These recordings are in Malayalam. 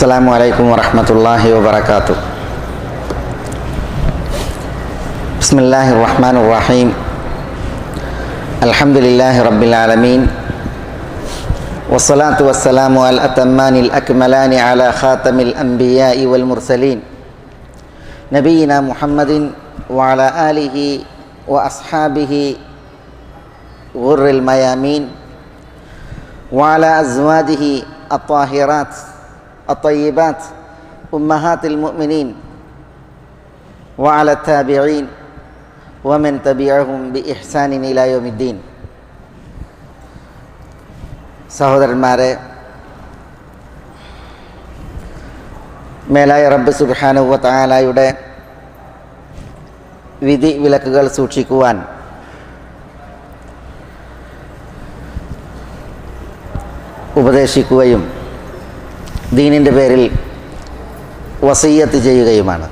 Assalamualaikum warahmatullahi wabarakatuh. Bismillahirrahmanirrahim. Alhamdulillahi rabbil alamin. Wassalatu wassalamu ala atammanil akmalani ala khatamil anbiya'i wal mursalin Nabiyyina Muhammadin wa ala alihi wa ashabihi ghurril mayamin wa ala azwajihi at-tahirat at-tayyibat ummahatil mu'minin wa ala tabi'in wa man tabi'ahum bi ihsanin ila yaumiddin. സഹോദരന്മാരെ, മേലായ റബ്ബ് സുബ്ഹാനഹു വ തആലയുടെ വിധി വിലക്കുകൾ സൂക്ഷിക്കുവാൻ ഉപദേശിക്കുകയും ദീനിൻ്റെ പേരിൽ വസിയ്യത്ത് ചെയ്യുകയുമാണ്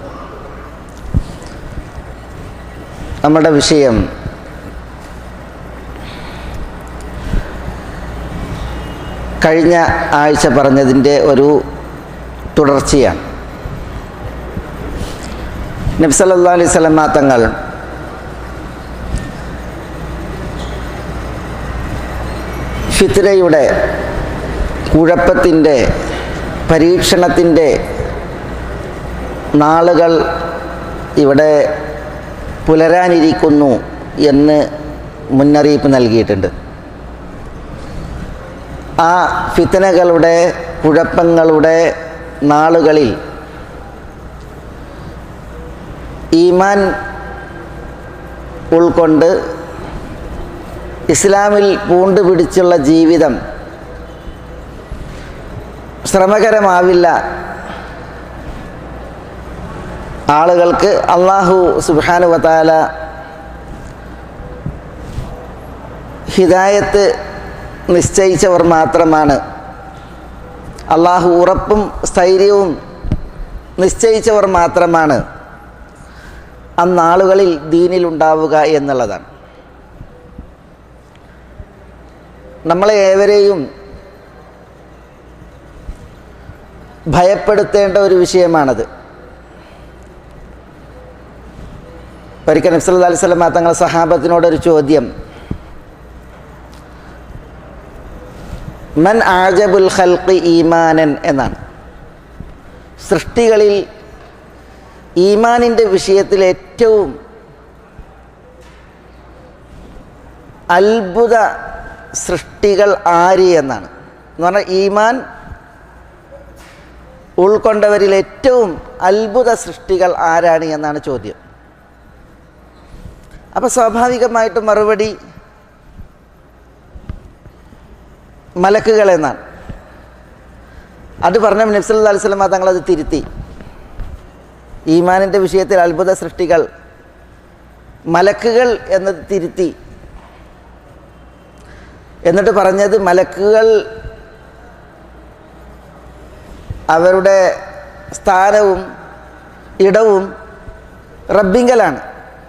നമ്മുടെ വിഷയം. കഴിഞ്ഞ ആഴ്ച പറഞ്ഞതിൻ്റെ ഒരു തുടർച്ചയാണ്. നബി സല്ലല്ലാഹു അലൈഹി വസല്ലം തങ്ങൾ ഫിത്നയുടെ, കുഴപ്പത്തിൻ്റെ, പരീക്ഷണത്തിൻ്റെ നാളുകൾ ഇവിടെ പുലരാനിരിക്കുന്നു എന്ന് മുന്നറിയിപ്പ് നൽകിയിട്ടുണ്ട്. ആ ഫിത്നകളുടെ, കുഴപ്പങ്ങളുടെ നാളുകളിൽ ഈമാൻ ഉൾക്കൊണ്ട് ഇസ്ലാമിൽ പൂണ്ടുപിടിച്ചുള്ള ജീവിതം ശ്രമകരമാവില്ല. ആളുകൾക്ക് അല്ലാഹു സുബ്ഹാനഹു വ തആല ഹിദായത്ത് നിശ്ചയിച്ചവർ മാത്രമാണ്, അല്ലാഹു ഉറപ്പും സ്ഥൈര്യവും നിശ്ചയിച്ചവർ മാത്രമാണ് അന്നാളുകളിൽ ദീനിലുണ്ടാവുക എന്നുള്ളതാണ്. നമ്മളെ ഏവരെയും ഭയപ്പെടുത്തേണ്ട ഒരു വിഷയമാണത്. ഒരിക്കൽ നബി സല്ലല്ലാഹു അലൈഹി വസല്ലം തങ്ങൾ സഹാബത്തിനോടൊരു ചോദ്യം, മൻ ആജബുൽ ഖൽഖി ഈമാനൻ എന്നാണ്. സൃഷ്ടികളിൽ ഈമാനിൻ്റെ വിഷയത്തിൽ ഏറ്റവും അത്ഭുത സൃഷ്ടികൾ ആര് എന്നാണ്. എന്ന് പറഞ്ഞാൽ ഈമാൻ ഉൾക്കൊണ്ടവരിൽ ഏറ്റവും അത്ഭുത സൃഷ്ടികൾ ആരാണ് എന്നാണ് ചോദ്യം. അപ്പോൾ സ്വാഭാവികമായിട്ടും മറുപടി മലക്കുകൾ എന്നാണ്. അത് പറഞ്ഞ നബി സല്ലല്ലാഹു അലൈഹി വസല്ലം തങ്ങളത് തിരുത്തി. ഈമാനിൻ്റെ വിഷയത്തിൽ അത്ഭുത സൃഷ്ടികൾ മലക്കുകൾ എന്നത് തിരുത്തി. എന്നിട്ട് പറഞ്ഞത് മലക്കുകൾ അവരുടെ സ്ഥാനവും ഇടവും റബ്ബിങ്കലാണ്,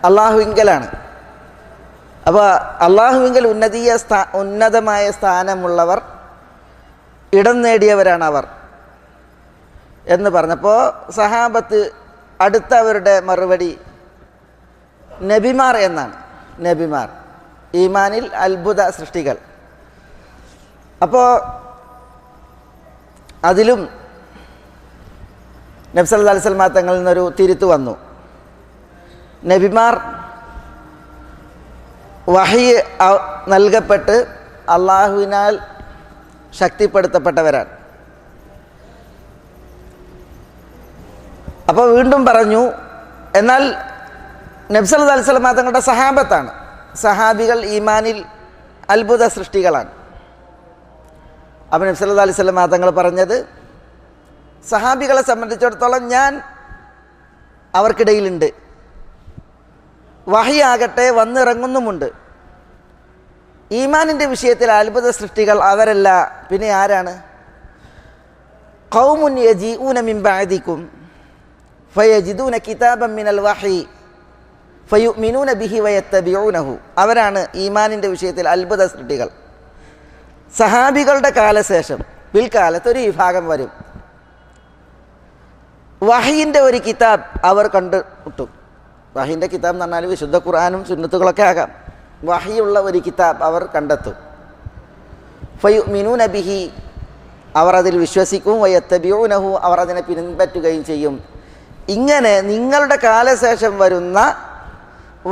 അള്ളാഹുവിങ്കലാണ്. അപ്പോൾ അള്ളാഹുവിങ്കൽ ഉന്നതമായ സ്ഥാനമുള്ളവർ, ഇടം നേടിയവരാണ് അവർ എന്ന് പറഞ്ഞപ്പോൾ സഹാബത്ത് അടുത്ത അവരുടെ മറുപടി നബിമാർ എന്നാണ്. നബിമാർ ഈമാനിൽ അത്ഭുത സൃഷ്ടികൾ. അപ്പോൾ അതിലും നബി സല്ലല്ലാഹു അലൈഹി വസല്ലം തങ്ങളിൽ നിന്നൊരു തിരുത്ത് വന്നു. നബിമാർ വഹി നൽകപ്പെട്ട് അള്ളാഹുവിനാൽ ശക്തിപ്പെടുത്തപ്പെട്ടവരാണ്. അപ്പോൾ വീണ്ടും പറഞ്ഞു, എന്നാൽ നബി സല്ലല്ലാഹു അലൈഹി വസല്ലം തങ്ങളുടെ സഹാബത്താണ്. സഹാബികൾ ഈമാനിൽ അത്ഭുത സൃഷ്ടികളാണ്. അപ്പോൾ നബി സല്ലല്ലാഹു അലൈഹി വസല്ലം തങ്ങൾ പറഞ്ഞത്, സഹാബികളെ സംബന്ധിച്ചിടത്തോളം ഞാൻ അവർക്കിടയിലുണ്ട്, വഹിയാകട്ടെ വന്നിറങ്ങുന്നുമുണ്ട്. ഈമാനിൻ്റെ വിഷയത്തിൽ അത്ഭുത സൃഷ്ടികൾ അവരല്ല, പിന്നെ ആരാണ്? ഖൗമുൻ യജീഊന മിൻ ബഅദികും ഫയജിദൂന കിതാബൻ മിനൽ വഹി ഫയുഅ്മിനൂന ബിഹി വയത്തബിഊനഹു. അവരാണ് ഈമാനിൻ്റെ വിഷയത്തിൽ അത്ഭുത സൃഷ്ടികൾ. സഹാബികളുടെ കാലശേഷം പിൽക്കാലത്ത് ഒരു വിഭാഗം വരും. വഹയിൻ്റെ ഒരു കിതാബ് അവർ കണ്ടുമുട്ടും. വഹയിൻ്റെ കിതാബ് എന്ന് പറഞ്ഞാൽ വിശുദ്ധ ഖുർആനും സുന്നത്തുകളൊക്കെ ആകാം. വഹിയുള്ള ഒരു കിതാബ് അവർ കണ്ടെത്തും. ഫയുമിനൂന ബിഹി, അവർ അതിൽ വിശ്വസിക്കും. വയത്തബിഊനഹു, അവർ അതിനെ പിൻപറ്റുകയും ചെയ്യും. ഇങ്ങനെ നിങ്ങളുടെ കാലശേഷം വരുന്ന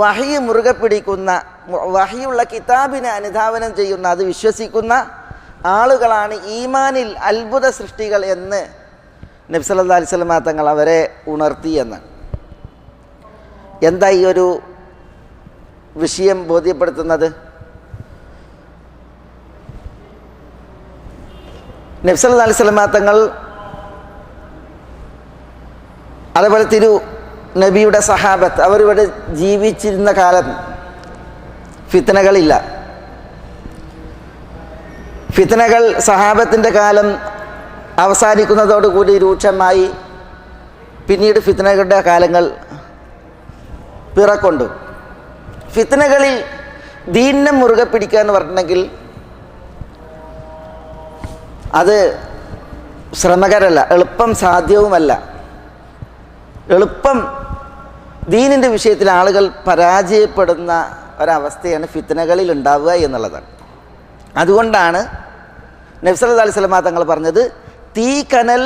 വഹി മുറുകെ പിടിക്കുന്ന, വഹിയുള്ള കിതാബിനെ അനുധാവനം ചെയ്യുന്ന, അത് വിശ്വസിക്കുന്ന ആളുകളാണ് ഈമാനിൽ അത്ഭുത സൃഷ്ടികൾ എന്ന് നബി സല്ലല്ലാഹു അലൈഹി വസല്ലം തങ്ങൾ അവരെ ഉണർത്തി എന്ന്. എന്താ ഈ ഒരു വിഷയം ബോധ്യപ്പെടുത്തുന്നത്? നബി സല്ലല്ലാഹു അലൈഹി വസല്ലം തങ്ങൾ, അതുപോലെ നബിയുടെ സഹാബത്ത്, അവരിവിടെ ജീവിച്ചിരുന്ന കാലം ഫിത്നകളില്ല. ഫിത്നകൾ സഹാബത്തിൻ്റെ കാലം അവസാനിക്കുന്നതോടുകൂടി രൂക്ഷമായി. പിന്നീട് ഫിത്നകളുടെ കാലങ്ങൾ പിറക്കൊണ്ടു. ഫിത്നകളിൽ ദീനിനെ മുറുകെ പിടിക്കുക എന്ന് പറഞ്ഞിട്ടുണ്ടെങ്കിൽ അത് ശ്രമകരമല്ല, എളുപ്പം സാധ്യവുമല്ല. എളുപ്പം ദീനിൻ്റെ വിഷയത്തിൽ ആളുകൾ പരാജയപ്പെടുന്ന ഒരവസ്ഥയാണ് ഫിത്നകളിൽ ഉണ്ടാവുക എന്നുള്ളതാണ്. അതുകൊണ്ടാണ് നബി സല്ലല്ലാഹു അലൈഹി വസല്ലം തങ്ങൾ പറഞ്ഞത്, തീ കനൽ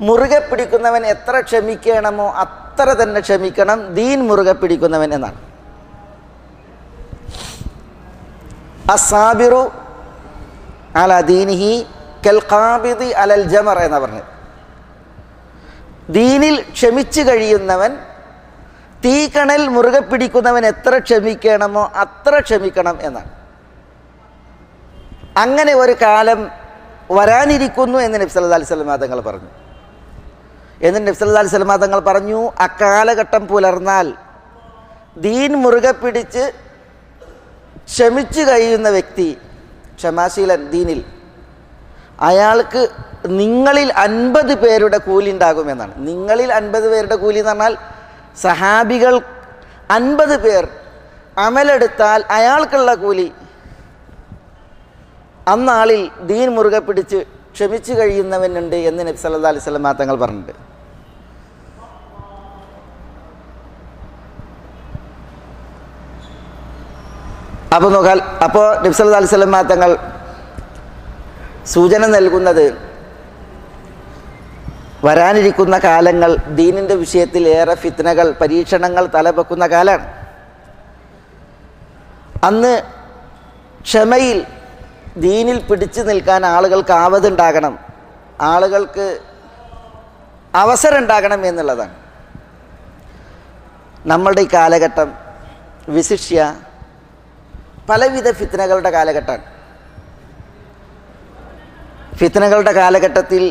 മുറുകെ പിടിക്കുന്നവൻ എത്ര ക്ഷമിക്കണമോ അത്ര തന്നെ ക്ഷമിക്കണം ദീൻ മുറുകെ പിടിക്കുന്നവൻ എന്നാണ്. അസ്സാബിറു അല ദീനിഹി കൽ ഖാബിദി അലൽ ജമർ എന്നാണ് പറഞ്ഞത്. ദീനിൽ ക്ഷമിച്ചു കഴിയുന്നവൻ, തീക്കണൽ മുറുകെ പിടിക്കുന്നവൻ എത്ര ക്ഷമിക്കണമോ അത്ര ക്ഷമിക്കണം എന്നാണ്. അങ്ങനെ ഒരു കാലം വരാനിരിക്കുന്നു എന്ന് നബി സല്ലല്ലാഹു അലൈഹി വസല്ലം തങ്ങൾ പറഞ്ഞു. എന്നിട്ട് നബി സല്ലല്ലാഹു അലൈഹി വസല്ലം തങ്ങൾ പറഞ്ഞു, അക്കാലഘട്ടം പുലർന്നാൽ ദീൻ മുറുകെ പിടിച്ച് ക്ഷമിച്ചു കഴിയുന്ന വ്യക്തി, ക്ഷമാശീലൻ ദീനിൽ, അയാൾക്ക് നിങ്ങളിൽ 50 പേരുടെ കൂലി ഉണ്ടാകുമെന്നാണ്. നിങ്ങളിൽ 50 പേരുടെ കൂലി എന്ന് പറഞ്ഞാൽ സഹാബികൾ 50 പേർ അമലെടുത്താൽ അയാൾക്കുള്ള കൂലി അന്നാളിൽ ദീൻ മുറുകെ പിടിച്ച് ക്ഷമിച്ചു കഴിയുന്നവനുണ്ട് എന്ന് നബി സല്ലല്ലാഹു അലൈഹി വസല്ലം തങ്ങൾ പറഞ്ഞിട്ടുണ്ട്. അപ്പോൾ നോക്കാൽ, അപ്പോൾ നബി സല്ലല്ലാഹു അലൈഹി വസല്ലം തങ്ങൾ സൂചന നൽകുന്നത് വരാനിരിക്കുന്ന കാലങ്ങൾ ദീനിൻ്റെ വിഷയത്തിൽ ഏറെ ഫിത്നകൾ, പരീക്ഷണങ്ങൾ തലപൊക്കുന്ന കാലമാണ്. അന്ന് ക്ഷമയിൽ ദീനിൽ പിടിച്ചു നിൽക്കാൻ ആളുകൾക്ക് ആവതുണ്ടാകണം, ആളുകൾക്ക് അവസരം ഉണ്ടാകണം എന്നുള്ളതാണ്. നമ്മളുടെ ഈ കാലഘട്ടം വിശിഷ്യ പലവിധ ഫിത്നകളുടെ കാലഘട്ടമാണ്. ഫിത്നകളുടെ കാലഘട്ടത്തിൽ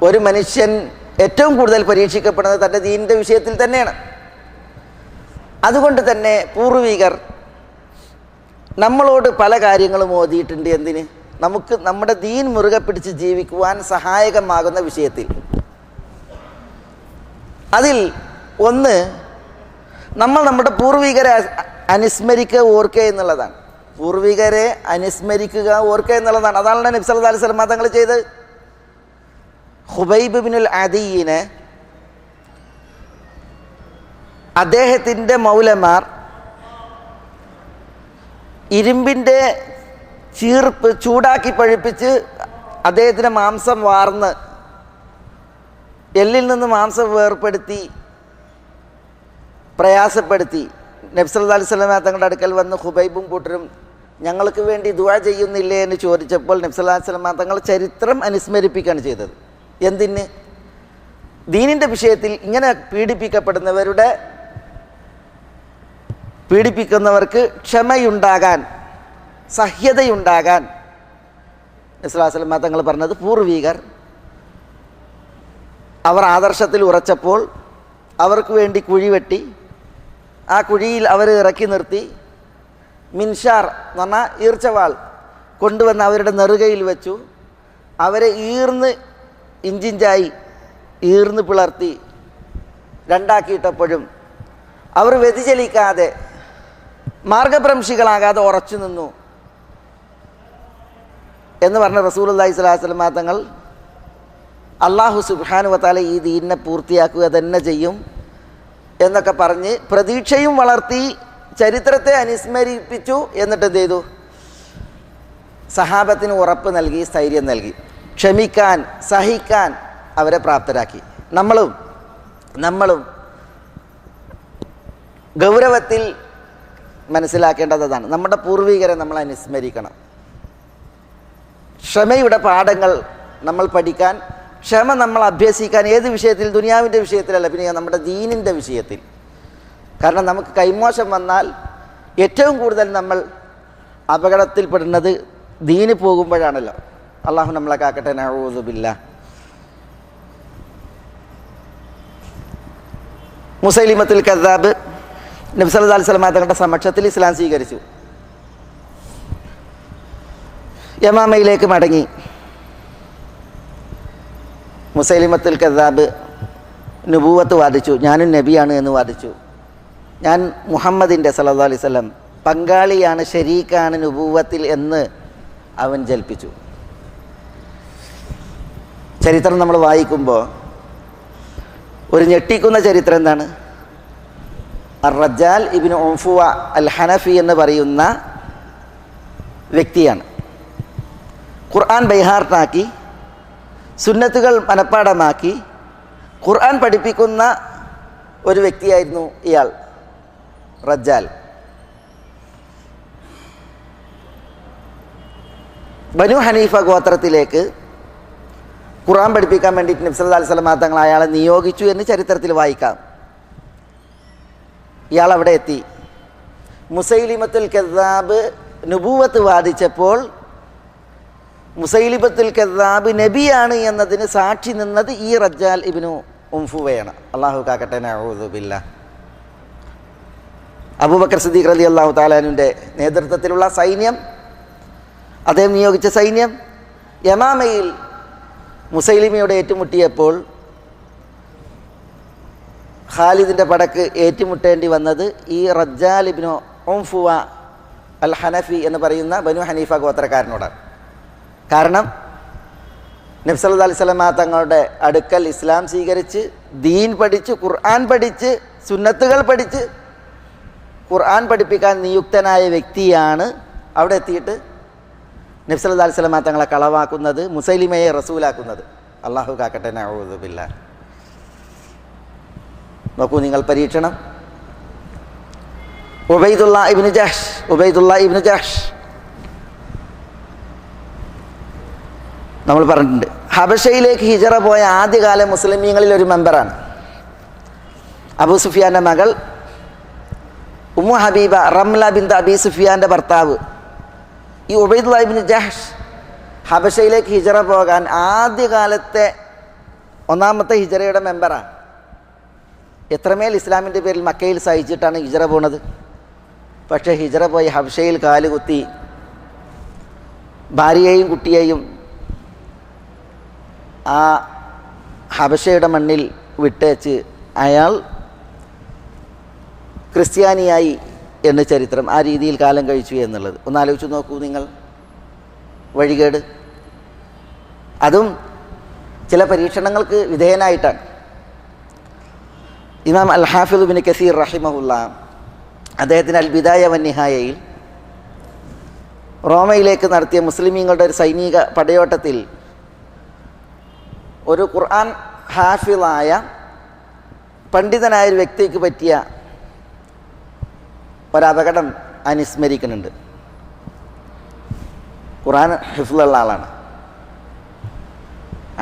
ഒരു മനുഷ്യൻ ഏറ്റവും കൂടുതൽ പരീക്ഷിക്കപ്പെടുന്നത് തൻ്റെ ദീനിൻ്റെ വിഷയത്തിൽ തന്നെയാണ്. അതുകൊണ്ട് തന്നെ പൂർവികർ നമ്മളോട് പല കാര്യങ്ങളും ഓതിയിട്ടുണ്ട്. എന്തിന്? നമുക്ക് നമ്മുടെ ദീൻ മുറുകെ പിടിച്ച് ജീവിക്കുവാൻ സഹായകമാകുന്ന വിഷയത്തിൽ. അതിൽ ഒന്ന്, നമ്മൾ നമ്മുടെ പൂർവികരെ അനുസ്മരിക്കുക, ഓർക്കുക എന്നുള്ളതാണ്. പൂർവികരെ അനുസ്മരിക്കുക, ഓർക്കുക എന്നുള്ളതാണ്. അതാണ് നബി സല്ലല്ലാഹു അലൈഹി വസല്ലം തങ്ങൾ ചെയ്തത്. ഖുബൈബ് ഇബ്നുൽ അദിയിനെ അദ്ദേഹത്തിൻ്റെ മൗലമാർ ഇരുമ്പിൻ്റെ ചീർപ്പ് ചൂടാക്കി പഴുപ്പിച്ച് അദ്ദേഹത്തിൻ്റെ മാംസം വാർന്ന് എല്ലിൽ നിന്ന് മാംസം വേർപ്പെടുത്തി പ്രയാസപ്പെടുത്തി നബി സല്ലല്ലാഹു അലൈഹി വസല്ലം തങ്ങളുടെ അടുക്കൽ വന്ന് ഖുബൈബും കൂട്ടരും ഞങ്ങൾക്ക് വേണ്ടി ദുആ ചെയ്യുന്നില്ലേ എന്ന് ചോദിച്ചപ്പോൾ നബി സല്ലല്ലാഹു അലൈഹി വസല്ലം തങ്ങൾ ചരിത്രം അനുസ്മരിപ്പിക്കുകയാണ് ചെയ്തത്. എന്തിന്? ദീനിൻ്റെ വിഷയത്തിൽ ഇങ്ങനെ പീഡിപ്പിക്കുന്നവർക്ക് ക്ഷമയുണ്ടാകാൻ, സഹ്യതയുണ്ടാകാൻ നബി സല്ലല്ലാഹു അലൈഹി വസല്ലം തങ്ങൾ പറഞ്ഞത്, പൂർവികർ അവർ ആദർശത്തിൽ ഉറച്ചപ്പോൾ അവർക്ക് വേണ്ടി കുഴി വെട്ടി, ആ കുഴിയിൽ അവർ ഇറക്കി നിർത്തി, മിൻഷാർ എന്ന് പറഞ്ഞാൽ ഈർച്ചവാൾ കൊണ്ടുവന്ന് അവരുടെ നെറുകയിൽ വെച്ചു, അവരെ ഇഞ്ചിഞ്ചായി ഈർന്ന് പിളർത്തി രണ്ടാക്കിയിട്ടപ്പോഴും അവർ വ്യതിചലിക്കാതെ മാർഗഭ്രംശികളാകാതെ ഉറച്ചു നിന്നു എന്ന് പറഞ്ഞ റസൂലുള്ളാഹി സ്വല്ലല്ലാഹു അലൈഹി വസല്ലം തങ്ങൾ അള്ളാഹു സുബ്ഹാനഹു വ തആല ഈ ദീനിനെ പൂർത്തിയാക്കുക തന്നെ ചെയ്യും എന്നൊക്കെ പറഞ്ഞ് പ്രതീക്ഷയും വളർത്തി, ചരിത്രത്തെ അനുസ്മരിപ്പിച്ചു. എന്നിട്ട് എന്ത് ചെയ്തു? സഹാബത്തിന് ഉറപ്പ് നൽകി, സ്ഥൈര്യം നൽകി, ക്ഷമിക്കാൻ, സഹിക്കാൻ അവരെ പ്രാപ്തരാക്കി. നമ്മളും ഗൗരവത്തിൽ മനസ്സിലാക്കേണ്ടതാണ്. നമ്മുടെ പൂർവികരെ നമ്മൾ അനുസ്മരിക്കണം. ക്ഷമയുടെ പാഠങ്ങൾ നമ്മൾ പഠിക്കാൻ, ക്ഷമ നമ്മൾ അഭ്യസിക്കാൻ. ഏത് വിഷയത്തിൽ? ദുനിയാവിൻ്റെ വിഷയത്തിലല്ല, പിന്നെ നമ്മുടെ ദീനിൻ്റെ വിഷയത്തിൽ. കാരണം നമുക്ക് കൈമോശം വന്നാൽ ഏറ്റവും കൂടുതൽ നമ്മൾ അപകടത്തിൽപ്പെടുന്നത് ദീന് പോകുമ്പോഴാണല്ലോ. അള്ളാഹു നമ്മളെ കാക്കട്ടെ. നഊദു ബില്ലാഹ്. മുസൈലിമത്തുൽ കദ്ദാബ് നബി സല്ലല്ലാഹു അലൈഹി വസല്ലം തങ്ങളുടെ സമക്ഷത്തിൽ ഇസ്ലാം സ്വീകരിച്ചു. യമാമയിലേക്ക് മടങ്ങി. മുസൈലിമത്തുൽ കദ്ദാബ് നുബൂവത്ത് വാദിച്ചു. ഞാനും നബിയാണ് എന്ന് വാദിച്ചു. ഞാൻ മുഹമ്മദിൻ്റെ സല്ലല്ലാഹു അലൈഹി വസല്ലം പങ്കാളിയാണ്, ശരീക്കാണ് നുബൂവത്തിൽ എന്ന് അവൻ ജൽപ്പിച്ചു. ചരിത്രം നമ്മൾ വായിക്കുമ്പോൾ ഒരു ഞെട്ടിക്കുന്ന ചരിത്രം എന്താണ്? റജ്ജാൽ ഇബ്നു ഉൻഫുവ അൽ ഹനഫി എന്ന് പറയുന്ന വ്യക്തിയാണ്. ഖുർആൻ ബൈഹാർട്ടാക്കി, സുന്നത്തുകൾ മനഃപ്പാടമാക്കി ഖുർആൻ പഠിപ്പിക്കുന്ന ഒരു വ്യക്തിയായിരുന്നു ഇയാൾ, റജ്ജാൽ. ബനു ഹനീഫ ഗോത്രത്തിലേക്ക് ഖുർആൻ പഠിപ്പിക്കാൻ വേണ്ടിയിട്ട് നബി സല്ലല്ലാഹു അലൈഹി വസല്ലം തങ്ങൾ അയാളെ നിയോഗിച്ചു എന്ന് ചരിത്രത്തിൽ വായിക്കാം. ഇയാൾ അവിടെ എത്തി. മുസൈലിമത്തുൽ കദ്ദാബ് നുബൂവത്ത് വാദിച്ചപ്പോൾ മുസൈലിമത്തുൽ കദ്ദാബ് നബിയാണ് എന്നതിന് സാക്ഷി നിന്നത് ഈ റജ്ജാൽ ഇബ്നു ഉൻഫുവയാണ്. അള്ളാഹു കാക്കട്ടെ. നഊദു ബില്ലാഹ്. അബൂബക്കർ സിദ്ദീഖ് റളിയല്ലാഹു തആല അൻഹുവിൻ്റെ നേതൃത്വത്തിലുള്ള സൈന്യം, അദ്ദേഹം നിയോഗിച്ച സൈന്യം യമാമയിൽ മുസൈലിമയോട് ഏറ്റുമുട്ടിയപ്പോൾ ഖാലിദിൻ്റെ പടക്ക് ഏറ്റുമുട്ടേണ്ടി വന്നത് ഈ റജ്ജാൽ ഇബ്നു ഉൻഫുവ അൽ ഹനഫി എന്ന് പറയുന്ന ബനു ഹനീഫ ഗോത്രക്കാരനോടാണ്. കാരണം നബി സല്ലല്ലാഹു അലൈഹി വസല്ലം തങ്ങളുടെ അടുക്കൽ ഇസ്ലാം സ്വീകരിച്ച്, ദീൻ പഠിച്ച്, ഖുർആൻ പഠിച്ച്, സുന്നത്തുകൾ പഠിച്ച് ഖുർആൻ പഠിപ്പിക്കാൻ നിയുക്തനായ വ്യക്തിയാണ് അവിടെ എത്തിയിട്ട് നബി സല്ലല്ലാഹു അലൈഹി വസല്ലം തങ്ങളെ കളവാക്കുന്നത്, മുസൈലിമയെ റസൂലാക്കുന്നത്. അള്ളാഹു കാക്കട്ടെ. നഊദു ബില്ലാഹ്. നോക്കൂ നിങ്ങൾ പരീക്ഷണം. ഉബൈദുള്ള ഇബ്നു ജഹ്ഷ് നമ്മൾ പറഞ്ഞിട്ടുണ്ട്. ഹബശയിലേക്ക് ഹിജറ പോയ ആദ്യകാല മുസ്ലിമീങ്ങളിൽ ഒരു മെമ്പറാണ്. അബൂ സുഫിയാൻ്റെ മകൾ ഉമ്മു ഹബീബ, റംല ബിൻത് അബീ സുഫിയാൻ്റെ ഭർത്താവ്. ഈ ഉബൈദുള്ള ഇബ്നു ജഹ്ഷ് ഹബശയിലേക്ക് ഹിജറ പോകാൻ ആദ്യകാലത്തെ ഒന്നാമത്തെ ഹിജറയുടെ മെമ്പറാണ്. എത്രമേൽ ഇസ്ലാമിൻ്റെ പേരിൽ മക്കയിൽ സഹിച്ചിട്ടാണ് ഹിജറ പോണത്. പക്ഷേ ഹിജറ പോയി ഹബശയിൽ കാലുകുത്തി ഭാര്യയെയും കുട്ടിയെയും ആ ഹബശയുടെ മണ്ണിൽ വിട്ടേച്ച് അയാൾ ക്രിസ്ത്യാനിയായി എന്ന് ചരിത്രം. ആ രീതിയിൽ കാലം കഴിച്ചു എന്നുള്ളത് ഒന്നാലോചിച്ച് നോക്കൂ നിങ്ങൾ. വഴികേട്. അതും ചില പരീക്ഷണങ്ങൾക്ക് വിധേയനായിട്ടാണ്. ഇമാം അൽ ഹാഫിദ് ഇബ്നു കസീർ റഹിമഹുല്ലാ അദ്ദേഹത്തിന് അൽ ബിദായ വന്നിഹായയിൽ റോമയിലേക്ക് നടത്തിയ മുസ്ലിമീങ്ങളുടെ ഒരു സൈനിക പടയോട്ടത്തിൽ ഒരു ഖുർആൻ ഹാഫിളായ പണ്ഡിതനായ ഒരു വ്യക്തിക്ക് പറ്റിയ ഒരപകടം അനുസ്മരിക്കുന്നുണ്ട്. ഖുർആൻ ഹിഫ്ളുള്ള ആളാണ്,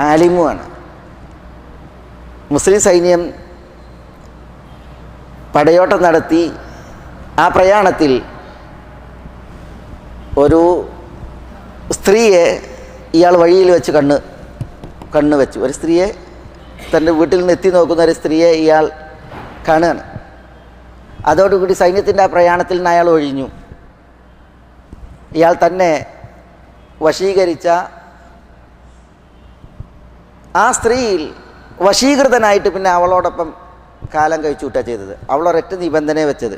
ആലിമുമാണ്. മുസ്ലിം സൈന്യം പടയോട്ടം നടത്തി. ആ പ്രയാണത്തിൽ ഒരു സ്ത്രീയെ ഇയാൾ വഴിയിൽ വെച്ച് കണ്ണ് വെച്ചു. ഒരു സ്ത്രീയെ, തൻ്റെ വീട്ടിൽ നിന്ന് എത്തി നോക്കുന്ന ഒരു സ്ത്രീയെ ഇയാൾ കാണുകയാണ്. അതോടുകൂടി സൈന്യത്തിൻ്റെ ആ പ്രയാണത്തിൽ നിന്ന് അയാൾ ഒഴിഞ്ഞു. ഇയാൾ തന്നെ വശീകരിച്ച ആ സ്ത്രീയിൽ വശീകൃതനായിട്ട് പിന്നെ അവളോടൊപ്പം കാലം കഴിച്ചു വിട്ടാ ചെയ്തത്. അവളൊരൊറ്റ നിബന്ധന വെച്ചത്,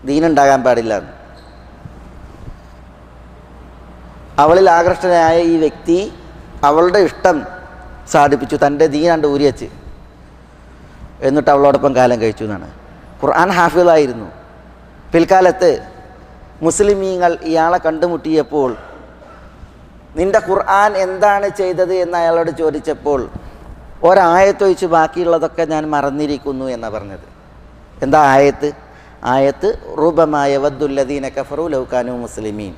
ദീനുണ്ടാകാൻ പാടില്ല എന്ന്. അവളിൽ ആകൃഷ്ടനായ ഈ വ്യക്തി അവളുടെ ഇഷ്ടം സാധിപ്പിച്ചു, തൻ്റെ ദീനാണ്ട് ഊരിയച്ച്, എന്നിട്ട് അവളോടൊപ്പം കാലം കഴിച്ചു എന്നാണ്. ഖുർആൻ ഹാഫിളായിരുന്നു. പിൽക്കാലത്ത് മുസ്ലിമീങ്ങൾ ഇയാളെ കണ്ടുമുട്ടിയപ്പോൾ നിൻ്റെ ഖുർആൻ എന്താണ് ചെയ്തത് എന്ന് അയാളോട് ചോദിച്ചപ്പോൾ ഒരായത്തൊഴിച്ച് ബാക്കിയുള്ളതൊക്കെ ഞാൻ മറന്നിരിക്കുന്നു എന്നാണ് പറഞ്ഞത്. എന്താ ആയത്ത്? ആയത്ത് റുബമായ വദ്ദുല്ലദീന കഫറു ലൗകാനു മുസ്ലിമീൻ.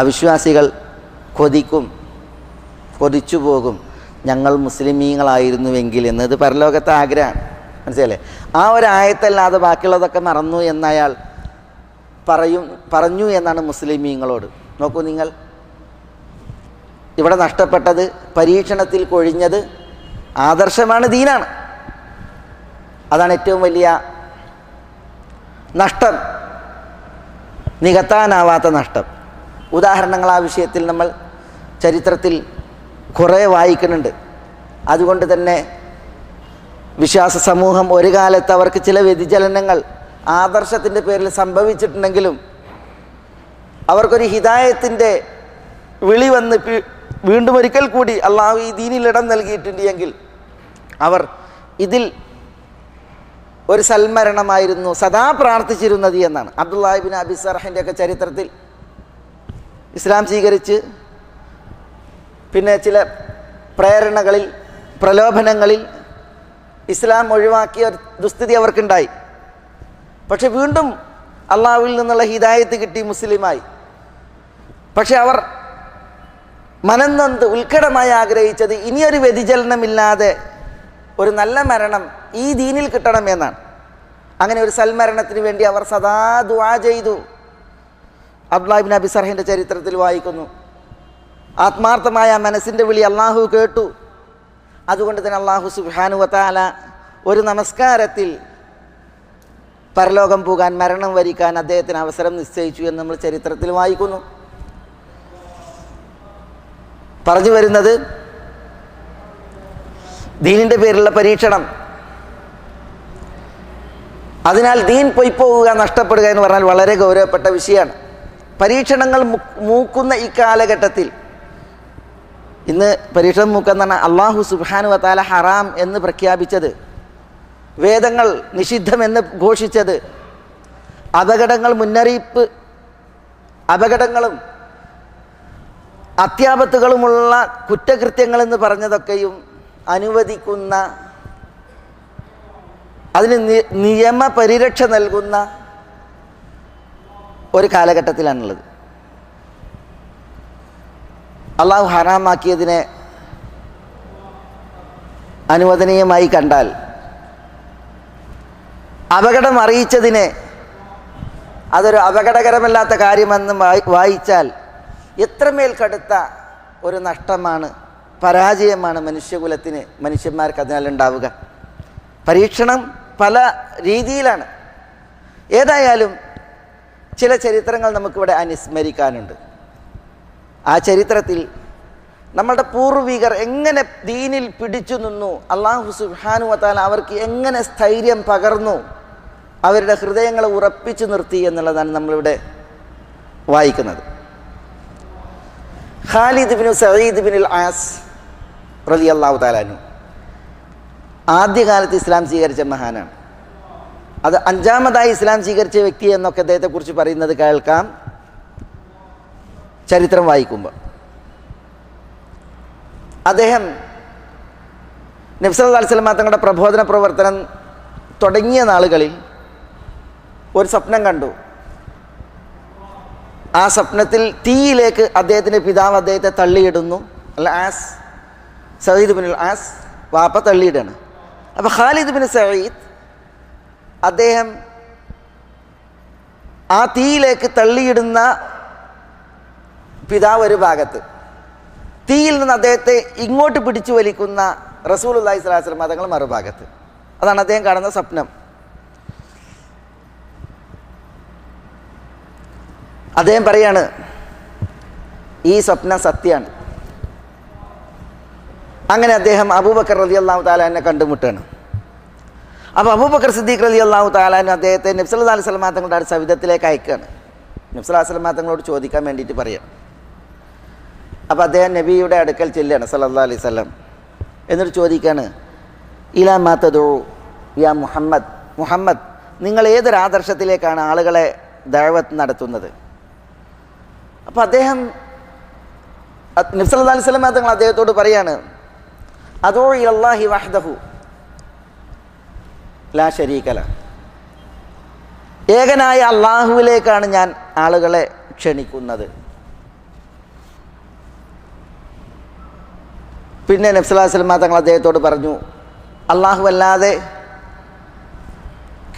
അവിശ്വാസികൾ കൊതിച്ചു പോകും ഞങ്ങൾ മുസ്ലിമീങ്ങളായിരുന്നുവെങ്കിൽ എന്നത് പരലോകത്തെ ആഗ്രഹമാണ്. മനസ്സിലല്ലേ? ആ ഒരു ആയത്തല്ലാതെ ബാക്കിയുള്ളതൊക്കെ മറന്നു എന്നയാൾ പറഞ്ഞു എന്നാണ് മുസ്ലിമീങ്ങളോട്. നോക്കൂ നിങ്ങൾ, ഇവിടെ നഷ്ടപ്പെട്ടത്, പരീക്ഷണത്തിൽ കൊഴിഞ്ഞത് ആദർശമാണ്, ദീനാണ്. അതാണ് ഏറ്റവും വലിയ നഷ്ടം, നികത്താനാവാത്ത നഷ്ടം. ഉദാഹരണങ്ങൾ ആ വിഷയത്തിൽ നമ്മൾ ചരിത്രത്തിൽ കുറേ വായിക്കുന്നുണ്ട്. അതുകൊണ്ട് തന്നെ വിശ്വാസ സമൂഹം ഒരു കാലത്ത് അവർക്ക് ചില വ്യതിചലനങ്ങൾ ആദർശത്തിൻ്റെ പേരിൽ സംഭവിച്ചിട്ടുണ്ടെങ്കിലും അവർക്കൊരു ഹിദായത്തിൻ്റെ വിളി വന്ന് വീണ്ടും ഒരിക്കൽ കൂടി അള്ളാഹു ഈ ദീനിൽ ഇടം നൽകിയിട്ടുണ്ടെങ്കിൽ അവർ ഇതിൽ ഒരു സൽമരണമായിരുന്നു സദാ പ്രാർത്ഥിച്ചിരുന്നത് എന്നാണ്. അബ്ദുല്ലാഹി ഇബ്നു അബി സർഹിൻ്റെ ഒക്കെ ചരിത്രത്തിൽ ഇസ്ലാം സ്വീകരിച്ച് പിന്നെ ചില പ്രേരണകളിൽ, പ്രലോഭനങ്ങളിൽ ഇസ്ലാം ഒഴിവാക്കിയ ദുസ്ഥിതി അവർക്കുണ്ടായി. പക്ഷെ വീണ്ടും അള്ളാഹുവിൽ നിന്നുള്ള ഹിദായത്ത് കിട്ടി, മുസ്ലിമായി. പക്ഷെ അവർ മനംനൊന്ത് ഉത്കടമായി ആഗ്രഹിച്ചത് ഇനിയൊരു വ്യതിചലനമില്ലാതെ ഒരു നല്ല മരണം ഈ ദീനിൽ കിട്ടണമെന്നാണ്. അങ്ങനെ ഒരു സൽമരണത്തിന് വേണ്ടി അവർ സദാ ദുആ ചെയ്തു. അബ്ദുല്ലാഹി ഇബ്നു അബി സർഹിൻ്റെ ചരിത്രത്തിൽ വായിക്കുന്നു, ആത്മാർത്ഥമായ മനസ്സിൻ്റെ വിളി അള്ളാഹു കേട്ടു. അതുകൊണ്ട് തന്നെ അള്ളാഹു സുബ്ഹാനഹു വ തആല ഒരു നമസ്കാരത്തിൽ പരലോകം പോകാൻ, മരണം വരിക്കാൻ അദ്ദേഹത്തിന് അവസരം നിശ്ചയിച്ചു എന്ന് നമ്മൾ ചരിത്രത്തിൽ വായിക്കുന്നു. പറഞ്ഞു വരുന്നത്, ദീനിൻ്റെ പേരിലുള്ള പരീക്ഷണം, അതിനാൽ ദീൻ പൊയ്പോവുക, നഷ്ടപ്പെടുക എന്ന് പറഞ്ഞാൽ വളരെ ഗൗരവപ്പെട്ട വിഷയമാണ്. പരീക്ഷണങ്ങൾ മൂക്കുന്ന ഈ കാലഘട്ടത്തിൽ ഇന്ന് പരീക്ഷണം മൂക്കെന്ന് പറഞ്ഞാൽ അള്ളാഹു സുബ്ഹാനഹു വ തആല ഹറാം എന്ന് പ്രഖ്യാപിച്ചത്, വേദങ്ങൾ നിഷിദ്ധമെന്ന് ഘോഷിച്ചത്, അപകടങ്ങൾ മുന്നറിയിപ്പ്, അപകടങ്ങളും അത്യാപത്തുകളുമുള്ള കുറ്റകൃത്യങ്ങളെന്ന് പറഞ്ഞതൊക്കെയും അനുവദിക്കുന്ന, അതിന് നിയമപരിരക്ഷ നൽകുന്ന ഒരു കാലഘട്ടത്തിലാണുള്ളത്. അള്ളാഹു ഹറാമാക്കിയതിനെ അനുവദനീയമായി കണ്ടാൽ, അപകടം അറിയിച്ചതിനെ അതൊരു അപകടകരമല്ലാത്ത കാര്യമെന്ന് വായിച്ചാൽ എത്രമേൽ കടുത്ത ഒരു നഷ്ടമാണ്, പരാജയമാണ് മനുഷ്യകുലത്തിന്, മനുഷ്യന്മാർക്ക് അതിനാൽ ഉണ്ടാവുക. പരീക്ഷണം പല രീതിയിലാണ്. ഏതായാലും ചില ചരിത്രങ്ങൾ നമുക്കിവിടെ അനുസ്മരിക്കാനുണ്ട്. ആ ചരിത്രത്തിൽ നമ്മളുടെ പൂർവികർ എങ്ങനെ ദീനിൽ പിടിച്ചു നിന്നു, അല്ലാഹു സുബ്ഹാനഹു വ തആല അവർക്ക് എങ്ങനെ സ്ഥൈര്യം പകർന്നു, അവരുടെ ഹൃദയങ്ങളെ ഉറപ്പിച്ചു നിർത്തി എന്നുള്ളതാണ് നമ്മളിവിടെ വായിക്കുന്നത്. ഖാലിദ് ഇബ്നു സഈദ് ഇബ്നുൽ ആസ് റളിയല്ലാഹു തആല അൻഹു ആദ്യകാലത്ത് ഇസ്ലാം സ്വീകരിച്ച മഹാനാണ്. അത് അഞ്ചാമതായി ഇസ്ലാം സ്വീകരിച്ച വ്യക്തി എന്നൊക്കെ അദ്ദേഹത്തെക്കുറിച്ച് പറയുന്നത് കേൾക്കാം ചരിത്രം വായിക്കുമ്പോൾ. അദ്ദേഹം നബി സല്ലല്ലാഹു അലൈഹി വസല്ലം തങ്ങളുടെ പ്രബോധന പ്രവർത്തനം തുടങ്ങിയ നാളുകളിൽ ഒരു സ്വപ്നം കണ്ടു. ആ സ്വപ്നത്തിൽ തീയിലേക്ക് അദ്ദേഹത്തിൻ്റെ പിതാവ് അദ്ദേഹത്തെ തള്ളിയിടുന്നു. അൽ ആസ്, സഈദ് ഇബ്നുൽ ആസ് വാപ്പ തള്ളിയിടാണ്. അപ്പോൾ ഖാലിദ് ഇബ്നു സഈദ് അദ്ദേഹം ആ തീയിലേക്ക് തള്ളിയിടുന്ന പിതാവ് ഒരു ഭാഗത്ത്, തീയിൽ നിന്ന് അദ്ദേഹത്തെ ഇങ്ങോട്ട് പിടിച്ചു വലിക്കുന്ന റസൂലുള്ളാഹി സ്വല്ലല്ലാഹു അലൈഹി വസല്ലം തങ്ങൾ മറുഭാഗത്ത്. അതാണ് അദ്ദേഹം കാണുന്ന സ്വപ്നം. അദ്ദേഹം പറയാണ്, ഈ സ്വപ്നം സത്യമാണ്. അങ്ങനെ അദ്ദേഹം അബൂബക്കർ റളിയല്ലാഹു തആല അൻഹുവിനെ കണ്ടുമുട്ടാണ്. അപ്പോൾ അബൂബക്കർ സിദ്ദീഖ് റളിയല്ലാഹു തആല അൻഹു അദ്ദേഹത്തെ നബി സല്ലല്ലാഹു അലൈഹി വസല്ലം തങ്ങളുടെ സവിധത്തിലേക്ക് അയക്കുകയാണ്. നബി സല്ലല്ലാഹു അലൈഹി വസല്ലം തങ്ങളോട് ചോദിക്കാൻ വേണ്ടിയിട്ട് പറയാം, അപ്പോൾ അദ്ദേഹം നബിയുടെ അടുക്കൽ ചെല്ലുകയാണ് സല്ലല്ലാഹു അലൈഹി വസല്ലം. എന്നിട്ട് ചോദിക്കുകയാണ്, ഇലാ മാ തദഉ യാ മുഹമ്മദ്, മുഹമ്മദ് നിങ്ങൾ ഏതൊരാദർശത്തിലേക്കാണ് ആളുകളെ ദഅവത്ത് നടത്തുന്നത്? അപ്പോൾ അദ്ദേഹം നബി സല്ലല്ലാഹു അലൈഹി വസല്ലം തങ്ങൾ അദ്ദേഹത്തോട് പറയാണ്, അദഉ ഇലല്ലാഹി വഹ്ദഹു ലാ ശരീക ലഹ്, ഏകനായ അള്ളാഹുവിലേക്കാണ് ഞാൻ ആളുകളെ ക്ഷണിക്കുന്നത്. പിന്നെ നബി സല്ലല്ലാഹു അലൈഹി വസല്ലം തങ്ങൾ അദ്ദേഹത്തോട് പറഞ്ഞു, അള്ളാഹു അല്ലാതെ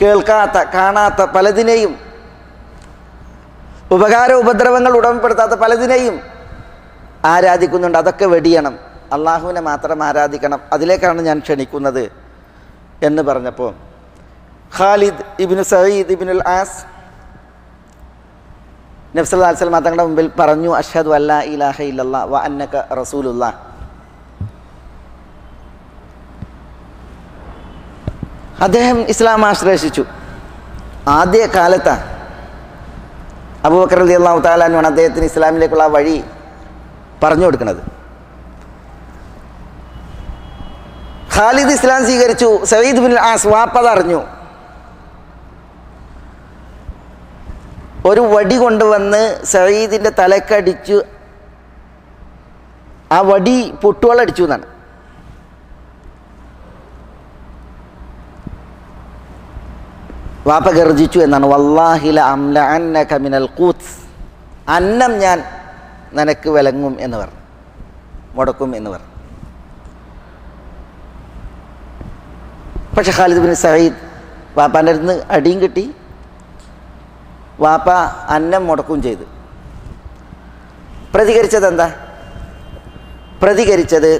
കേൾക്കാത്ത കാണാത്ത പലതിനെയും, ഉപകാര ഉപദ്രവങ്ങൾ ഉടമപ്പെടുത്താത്ത പലതിനെയും ആരാധിക്കുന്നുണ്ട്, അതൊക്കെ വെടിയണം, അള്ളാഹുവിനെ മാത്രം ആരാധിക്കണം, അതിലേക്കാണ് ഞാൻ ക്ഷണിക്കുന്നത് എന്ന് പറഞ്ഞപ്പോൾ ഖാലിദ് ഇബ്നു സഈദ് ഇബ്നുൽ ആസ് നബി സല്ലല്ലാഹു അലൈഹി വസല്ലം തങ്ങളുടെ മുമ്പിൽ പറഞ്ഞു, അഷ്ഹദു അല്ലാ ഇലാഹ ഇല്ലല്ലാഹ് വ അന്നക റസൂലുള്ളാഹ്. അദ്ദേഹം ഇസ്ലാം ആശ്ലേഷിച്ചു. ആദ്യ കാലത്താണ് അബൂബക്കർ റളിയല്ലാഹു തആല അൻഹു അദ്ദേഹത്തിന് ഇസ്ലാമിലേക്കുള്ള വഴി പറഞ്ഞു കൊടുക്കുന്നത്. ഖാലിദ് ഇസ്ലാം സ്വീകരിച്ചു. സഈദ് ഇബ്നുൽ ആസ് വാപ്പതറിഞ്ഞു. ഒരു വടി കൊണ്ടുവന്ന് സഈദിൻ്റെ തലക്കടിച്ചു. ആ വടി പൊട്ടുവളടിച്ചു എന്നാണ്. വാപ്പ ഗർജിച്ചു എന്നാണ്. വല്ലാഹി ലഅംലഅന്നക മിനൽ ഖൂത്ത്, അന്നം ഞാൻ നിനക്ക് വിലങ്ങും എന്ന് പറഞ്ഞു, മുടക്കും എന്ന് പറഞ്ഞു. പക്ഷെ ഖാലിദ് ബിൻ സഈദ് വാപ്പാൻ്റെ അടുത്ത് അടിയും കിട്ടി, വാപ്പ അന്നം മുടക്കും ചെയ്തു. പ്രതികരിച്ചത് എന്താ? പ്രതികരിച്ചത്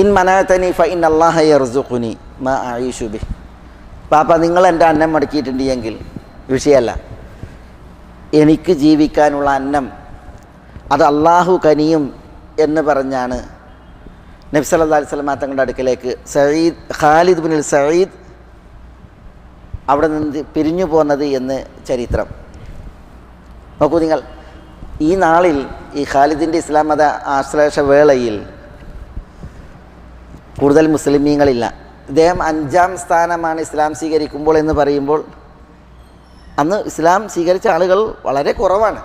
ഇൻ മനഅതനി ഫ ഇന്ന അല്ലാഹ യർസുഖുനി മാ അഈശു ബിഹി, പാപ്പ നിങ്ങൾ എൻ്റെ അന്നം മുടക്കിയിട്ടുണ്ടെങ്കിൽ വിഷയമല്ല, എനിക്ക് ജീവിക്കാനുള്ള അന്നം അത് അള്ളാഹു കനിയും എന്ന് പറഞ്ഞാണ് നബി സല്ലല്ലാഹു അലൈഹി വസല്ലം തങ്ങളുടെ അടുക്കലേക്ക് ഖാലിദ് ബിൻ സഈദ് അവിടെ നിന്ന് പിരിഞ്ഞു പോന്നത് എന്ന് ചരിത്രം. നോക്കൂ നിങ്ങൾ, ഈ നാളിൽ ഈ ഖാലിദിൻ്റെ ഇസ്ലാം മത ആശ്ലേഷ വേളയിൽ കൂടുതൽ മുസ്ലിമീങ്ങളില്ല. ഇദ്ദേഹം 5ാം സ്ഥാനമാണ് ഇസ്ലാം സ്വീകരിക്കുമ്പോൾ എന്ന് പറയുമ്പോൾ അന്ന് ഇസ്ലാം സ്വീകരിച്ച ആളുകൾ വളരെ കുറവാണ്.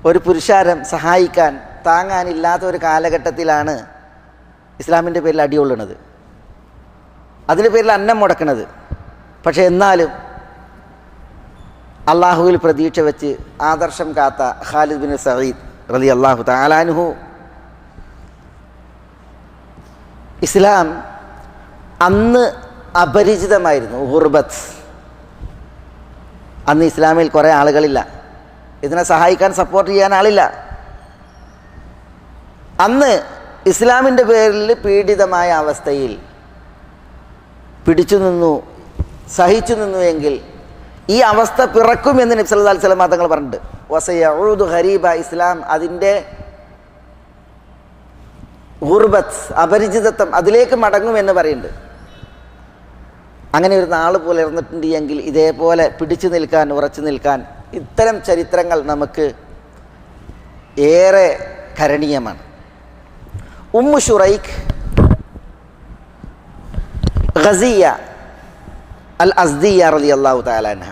ഒരു പുരുഷാരം സഹായിക്കാൻ താങ്ങാനില്ലാത്ത ഒരു കാലഘട്ടത്തിലാണ് ഇസ്ലാമിൻ്റെ പേരിൽ അടികൊള്ളുന്നത്, അതിൻ്റെ പേരിൽ അന്നം മുടക്കുന്നത്. പക്ഷേ എന്നാലും അള്ളാഹുവിൽ പ്രതീക്ഷ വെച്ച് ആദർശം കാത്ത ഖാലിദ് ബിൻ സഈദ് റളിയല്ലാഹു തആല അൻഹു ഇസ്ലാം അന്ന് അപരിചിതമായിരുന്നു. ഗുർബത്ത്, അന്ന് ഇസ്ലാമിൽ കുറേ ആളുകളില്ല, ഇതിനെ സഹായിക്കാൻ സപ്പോർട്ട് ചെയ്യാൻ ആളില്ല. അന്ന് ഇസ്ലാമിൻ്റെ പേരിൽ പീഡിതമായ അവസ്ഥയിൽ പിടിച്ചു നിന്നു, സഹിച്ചു നിന്നു എങ്കിൽ ഈ അവസ്ഥ പിറക്കുമെന്ന് നബി സല്ലല്ലാഹു അലൈഹി വസല്ലം തങ്ങൾ പറഞ്ഞിട്ടുണ്ട്. വസയഊദു ഖരീബ, ഇസ്ലാം അതിൻ്റെ ഗുർബത്ത്, അപരിചിതത്വം, അതിലേക്ക് മടങ്ങുമെന്ന് പറയുന്നുണ്ട്. അങ്ങനെ ഒരു നാൾ പുലർന്നിട്ടുണ്ട് എങ്കിൽ ഇതേപോലെ പിടിച്ചു നിൽക്കാൻ, ഉറച്ചു നിൽക്കാൻ ഇത്തരം ചരിത്രങ്ങൾ നമുക്ക് ഏറെ കരണീയമാണ്. ഉമ്മു ശുറൈഖ് ഗസിയ അൽ അസ്ദിയ റളിയല്ലാഹു തആല അൻഹ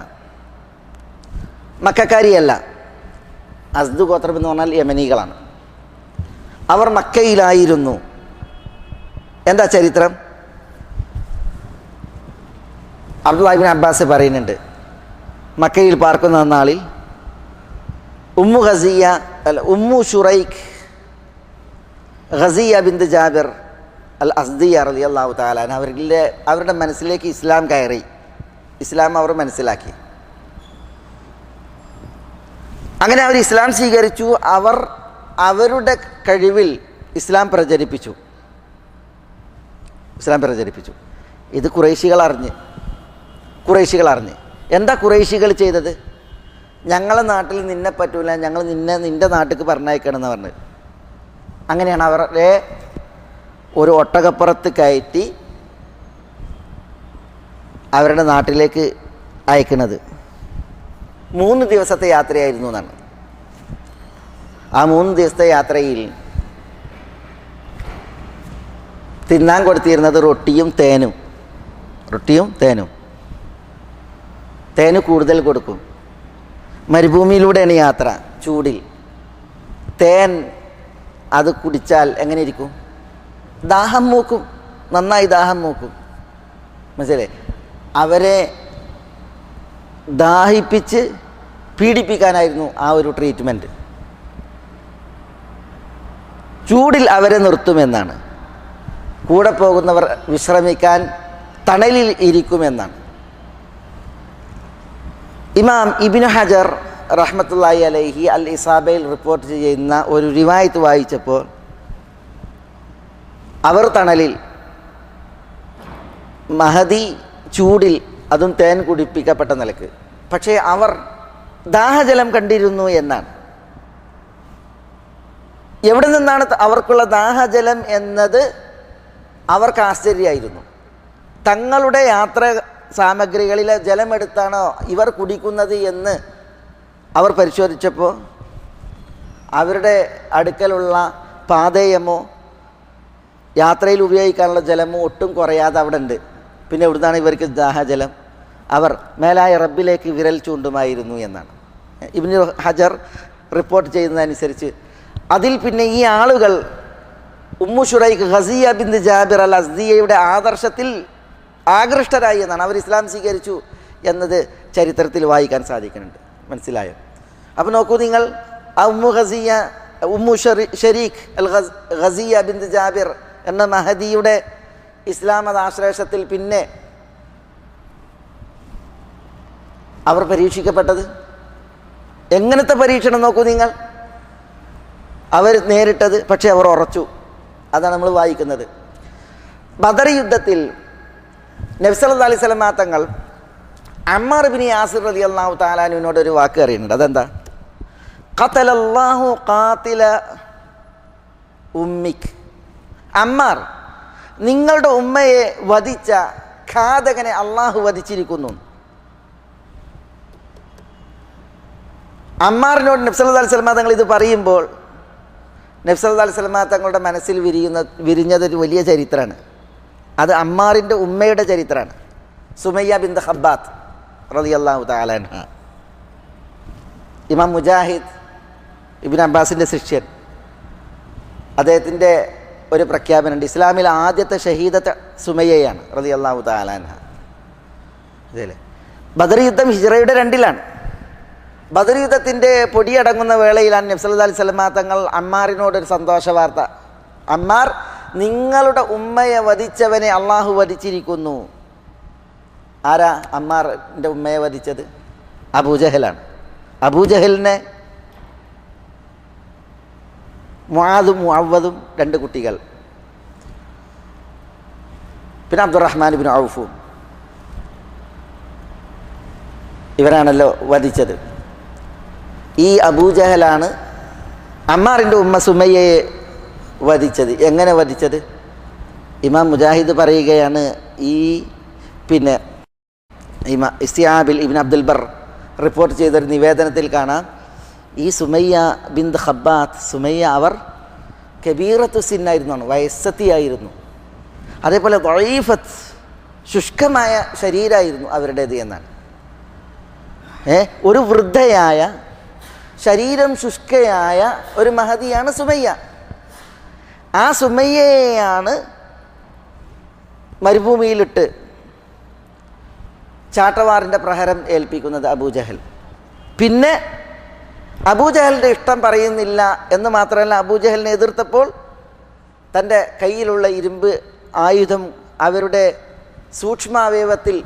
മക്കക്കാരിയല്ല. അസ്ദു ഗോത്രം എന്ന് പറഞ്ഞാൽ യമനികളാണ്. അവർ മക്കയിലായിരുന്നു. എന്താ ചരിത്രം? അബ്ദുല്ലാഹി ഇബ്നു അബ്ബാസ് പറയുന്നുണ്ട്, മക്കയിൽ പാർക്കുന്ന നാളിൽ ഉമ്മു ശുറൈഖ് ഗസിയ ബിന്ത് ജാബിർ അൽ അസ്ദിയ റളിയല്ലാഹു തആല അൻഹ അവരുടെ മനസ്സിലേക്ക് ഇസ്ലാം കയറി, ഇസ്ലാം അവർ മനസ്സിലാക്കി. അങ്ങനെ അവർ ഇസ്ലാം സ്വീകരിച്ചു. അവർ അവരുടെ കഴിവിൽ ഇസ്ലാം പ്രചരിപ്പിച്ചു. ഇത് ഖുറൈശികൾ അറിഞ്ഞ് എന്താ ഖുറൈശികൾ ചെയ്തത്? ഞങ്ങളെ നാട്ടിൽ നിന്നെ പറ്റൂല, ഞങ്ങൾ നിൻ്റെ നാട്ടിലേക്ക് പറഞ്ഞയക്കണമെന്ന് പറഞ്ഞത്. അങ്ങനെയാണ് അവരെ ഒരു ഒട്ടകപ്പുറത്ത് കയറ്റി അവരുടെ നാട്ടിലേക്ക് അയക്കുന്നത്. 3 ദിവസത്തെ യാത്രയായിരുന്നു എന്നാണ്. ആ 3 ദിവസത്തെ യാത്രയിൽ തിന്നാൻ കൊടുത്തിരുന്നത് റൊട്ടിയും തേനും. തേന് കൂടുതൽ കൊടുക്കും. മരുഭൂമിയിലൂടെയാണ് യാത്ര, ചൂടിൽ. തേൻ അത് കുടിച്ചാൽ എങ്ങനെ ഇരിക്കും? ദാഹം മൂക്കും, നന്നായി ദാഹം മൂക്കും. മനസ്സിലായി? അവരെ ദാഹിപ്പിച്ച് പീഡിപ്പിക്കാനായിരുന്നു ആ ഒരു ട്രീറ്റ്മെൻറ്റ്. ചൂടിൽ അവരെ നിർത്തുമെന്നാണ്. കൂടെ പോകുന്നവർ വിശ്രമിക്കാൻ തണലിൽ ഇരിക്കുമെന്നാണ്. ഇമാം ഇബ്നു ഹജർ റഹ്മത്തുള്ളാഹി അലൈഹി അൽ ഇസാബയിൽ റിപ്പോർട്ട് ചെയ്യുന്ന ഒരു റിവായത്ത് വായിച്ചപ്പോൾ അവർ തണലിൽ, മഹദി ചൂടിൽ, അതും തേൻ കുടിപ്പിക്കപ്പെട്ട നിലക്ക്. പക്ഷേ അവർ ദാഹജലം കണ്ടിരുന്നു എന്നാണ്. എവിടെ നിന്നാണ് അവർക്കുള്ള ദാഹജലം എന്നത് അവർക്ക് ആശ്ചര്യമായിരുന്നു. തങ്ങളുടെ യാത്ര സാമഗ്രികളിലെ ജലമെടുത്താണോ ഇവർ കുടിക്കുന്നത് എന്ന് അവർ പരിശോധിച്ചപ്പോൾ അവരുടെ അടുക്കലുള്ള പാതേയമോ യാത്രയിൽ ഉപയോഗിക്കാനുള്ള ജലമോ ഒട്ടും കുറയാതെ അവിടെ ഉണ്ട്. പിന്നെ എവിടുന്നാണ് ഇവർക്ക് ദാഹജലം? അവർ മേലായ റബ്ബിലേക്ക് വിരൽ ചൂണ്ടുമായിരുന്നു എന്നാണ് ഇബ്നു ഹജർ റിപ്പോർട്ട് ചെയ്യുന്നതനുസരിച്ച്. അതിൽ പിന്നെ ഈ ആളുകൾ ഉമ്മു ശുറൈഖ് ഖസിയ ബിൻത് ജാബിർ അൽ അസ്ദിയയുടെ ആദർശത്തിൽ ആകൃഷ്ടരായി എന്നാണ്. അവർ ഇസ്ലാം സ്വീകരിച്ചു എന്നത് ചരിത്രത്തിൽ വായിക്കാൻ സാധിക്കുന്നുണ്ട്. മനസ്സിലായോ? അപ്പോൾ നോക്കൂ നിങ്ങൾ, ആ ഉമ്മു ഷരീഖ് അൽ ഖസിയ ബിൻത് ജാബിർ എന്ന മഹദിയുടെ ഇസ്ലാം മതാശ്ലേഷത്തിൽ പിന്നെ അവർ പരീക്ഷിക്കപ്പെട്ടത് എങ്ങനത്തെ പരീക്ഷണം നോക്കൂ നിങ്ങൾ. അവർ നേരിട്ടത്, പക്ഷേ അവർ ഉറച്ചു. അതാണ് നമ്മൾ വായിക്കുന്നത്. ബദർ യുദ്ധത്തിൽ നബി സല്ലല്ലാഹു അലൈഹി വസല്ലം തങ്ങൾ അമ്മാർ ഇബ്നു യാസിർ റളിയല്ലാഹു തആല അൻഹുവിനോട് ഒരു വാക്ക് പറയുന്നുണ്ട്. അതെന്താ? ഖതലല്ലാഹു ഖാതില ഉമ്മിക്. അമ്മാർ, നിങ്ങളുടെ ഉമ്മയെ വധിച്ച ഘാതകനെ അള്ളാഹു വധിച്ചിരിക്കുന്നു. അമ്മാറിനോട് നബി സല്ലല്ലാഹു അലൈഹി വസല്ലം തങ്ങൾ ഇത് പറയുമ്പോൾ നബി സല്ലല്ലാഹു അലൈഹി വസല്ലം തങ്ങളുടെ മനസ്സിൽ വിരിഞ്ഞതൊരു വലിയ ചരിത്രമാണ്. അത് അമ്മാറിൻ്റെ ഉമ്മയുടെ ചരിത്രമാണ്. സുമയ്യ ബിൻത് ഖബ്ബാത്ത് റളിയല്ലാഹു തആല അൻഹ. ഇമാം മുജാഹിദ് ഇബ്നു അബ്ബാസിൻ്റെ ശിഷ്യൻ, അദ്ദേഹത്തിൻ്റെ ഒരു പ്രഖ്യാപനമുണ്ട്. ഇസ്ലാമിലെ ആദ്യത്തെ ഷഹീദത്ത് സുമയ്യയാണ് റളിയല്ലാഹു തആല അൻഹ. ഇതല്ലേ ബദർ യുദ്ധം ഹിജ്റയുടെ 2-ലാണ്. ബദർ യുദ്ധത്തിൻ്റെ പൊടിയടങ്ങുന്ന വേളയിലാണ് നബി സല്ലല്ലാഹു അലൈഹി വസല്ലം തങ്ങൾ അമ്മാറിനോടൊരു സന്തോഷ വാർത്ത. അമ്മാർ, നിങ്ങളുടെ ഉമ്മയെ വധിച്ചവനെ അള്ളാഹു വധിച്ചിരിക്കുന്നു. ആരാ അമ്മാറിൻ്റെ ഉമ്മയെ വധിച്ചത്? അബൂജഹലാണ്. അബൂജഹലിനെ മുആദും മുഅവ്വദും 2 കുട്ടികൾ, പിന്നെ അബ്ദുറഹ്മാൻ ഇബ്നു ഔഫും, ഇവരാണല്ലോ വധിച്ചത്. ഈ അബൂജഹലാണ് അമ്മാറിൻ്റെ ഉമ്മ സുമയ്യയെ വധിച്ചത്. എങ്ങനെ വധിച്ചത്? ഇമാം മുജാഹിദ് പറയുകയാണ്, ഈ പിന്നെ ഇസ്തിയാബിൽ ഇബ്നു അബ്ദുൽ ബർ റിപ്പോർട്ട് ചെയ്തൊരു നിവേദനത്തിൽ കാണാം, ഈ സുമയ്യ ബിൻത് ഖബ്ബാത്ത്, സുമയ്യ അവർ കബീറത്തു സിന്നായിരുന്നു, വയസ്സത്തിയായിരുന്നു. അതേപോലെ ദഈഫത്ത്, ശുഷ്കമായ ശരീരമായിരുന്നു അവരുടേത് എന്നാണ്. ഒരു വൃദ്ധയായ, ശരീരം ശുഷ്കയായ ഒരു മഹദിയാണ് സുമയ്യ. ആ സുമയ്യയാണ് മരുഭൂമിയിലിട്ട് ചാട്ടവാറിൻ്റെ പ്രഹരം ഏൽപ്പിക്കുന്നത് അബൂജഹൽ. പിന്നെ അബൂജഹലിൻ്റെ ഇഷ്ടം പറയുന്നില്ല എന്ന് മാത്രമല്ല, അബൂജഹലിനെ എതിർത്തപ്പോൾ തൻ്റെ കയ്യിലുള്ള ഇരുമ്പ് ആയുധം അവരുടെ സൂക്ഷ്മാവയവത്തിൽ